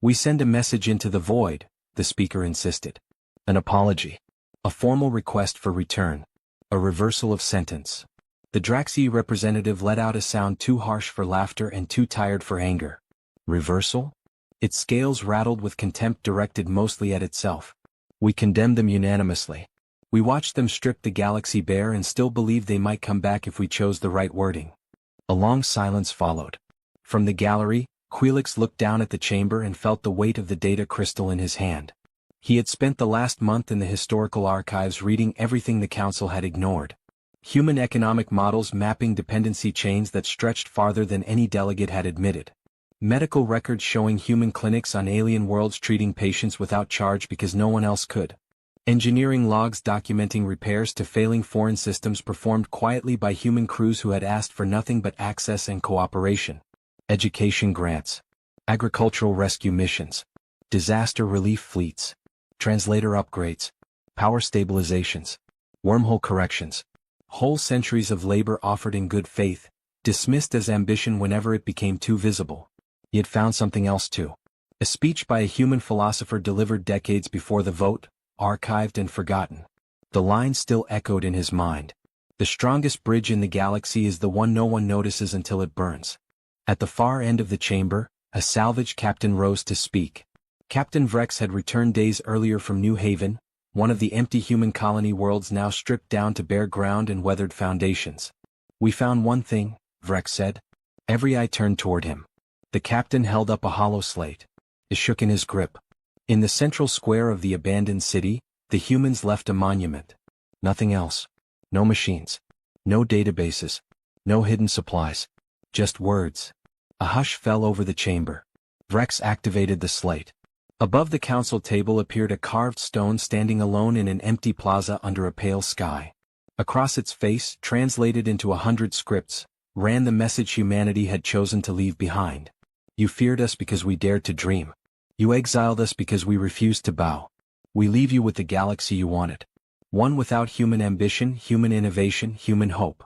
"We send a message into the void," the speaker insisted. "An apology. A formal request for return. A reversal of sentence." The Draxi representative let out a sound too harsh for laughter and too tired for anger. "Reversal?" Its scales rattled with contempt directed mostly at itself. We condemned them unanimously. We watched them strip the galaxy bare and still believed they might come back if we chose the right wording. A long silence followed. From the gallery, Quelix looked down at the chamber and felt the weight of the data crystal in his hand. He had spent the last month in the historical archives reading everything the Council had ignored. Human economic models mapping dependency chains that stretched farther than any delegate had admitted. Medical records showing human clinics on alien worlds treating patients without charge because no one else could. Engineering logs documenting repairs to failing foreign systems performed quietly by human crews who had asked for nothing but access and cooperation. Education grants. Agricultural rescue missions. Disaster relief fleets. Translator upgrades. Power stabilizations. Wormhole corrections. Whole centuries of labor offered in good faith, dismissed as ambition whenever it became too visible. He had found something else too. A speech by a human philosopher delivered decades before the vote, archived and forgotten. The line still echoed in his mind. The strongest bridge in the galaxy is the one no one notices until it burns. At the far end of the chamber, a salvage captain rose to speak. Captain Vrex had returned days earlier from New Haven, one of the empty human colony worlds now stripped down to bare ground and weathered foundations. "We found one thing," Vrex said. Every eye turned toward him. The captain held up a hollow slate. It shook in his grip. In the central square of the abandoned city, the humans left a monument. Nothing else. No machines. No databases. No hidden supplies. Just words. A hush fell over the chamber. Vrex activated the slate. Above the council table appeared a carved stone standing alone in an empty plaza under a pale sky. Across its face, translated into 100 scripts, ran the message humanity had chosen to leave behind. You feared us because we dared to dream. You exiled us because we refused to bow. We leave you with the galaxy you wanted. One without human ambition, human innovation, human hope.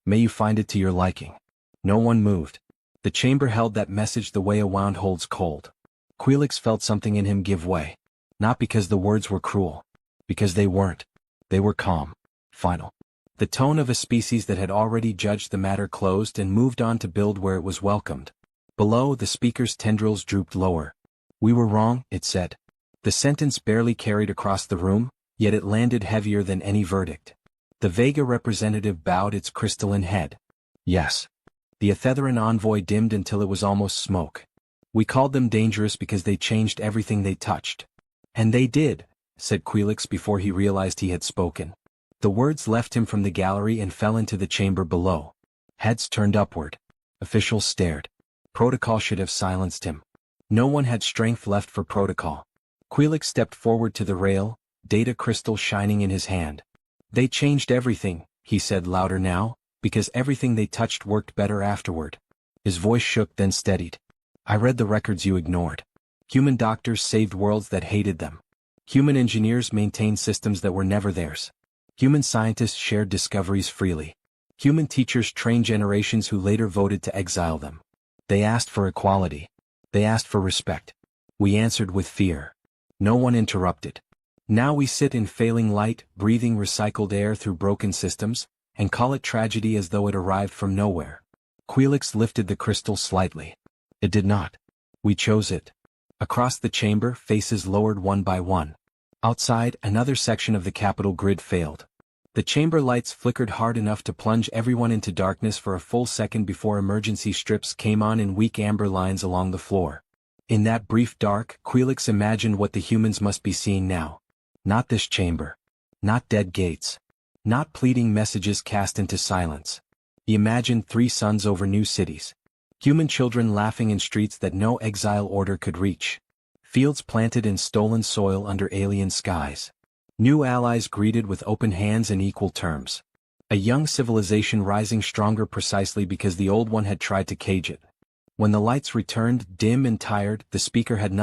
May you find it to your liking. No one moved. The chamber held that message the way a wound holds cold. Quelix felt something in him give way. Not because the words were cruel. Because they weren't. They were calm. Final. The tone of a species that had already judged the matter closed and moved on to build where it was welcomed. Below, the speaker's tendrils drooped lower. "We were wrong," it said. The sentence barely carried across the room, yet it landed heavier than any verdict. The Vega representative bowed its crystalline head. "Yes." The Ethetheran envoy dimmed until it was almost smoke. "We called them dangerous because they changed everything they touched." "And they did," said Quelix before he realized he had spoken. The words left him from the gallery and fell into the chamber below. Heads turned upward. Officials stared. Protocol should have silenced him. No one had strength left for protocol. Quelix stepped forward to the rail, data crystal shining in his hand. "They changed everything," he said louder now, "because everything they touched worked better afterward." His voice shook then steadied. "I read the records you ignored. Human doctors saved worlds that hated them. Human engineers maintained systems that were never theirs. Human scientists shared discoveries freely. Human teachers trained generations who later voted to exile them. They asked for equality. They asked for respect. We answered with fear. No one interrupted. Now we sit in failing light, breathing recycled air through broken systems, and call it tragedy as though it arrived from nowhere." Quelix lifted the crystal slightly. "It did not. We chose it." Across the chamber, faces lowered one by one. Outside, another section of the capital grid failed. The chamber lights flickered hard enough to plunge everyone into darkness for a full second before emergency strips came on in weak amber lines along the floor. In that brief dark, Quelix imagined what the humans must be seeing now. Not this chamber. Not dead gates. Not pleading messages cast into silence. He imagined 3 suns over new cities. Human children laughing in streets that no exile order could reach. Fields planted in stolen soil under alien skies. New allies greeted with open hands and equal terms. A young civilization rising stronger precisely because the old one had tried to cage it. When the lights returned, dim and tired, the speaker had nothing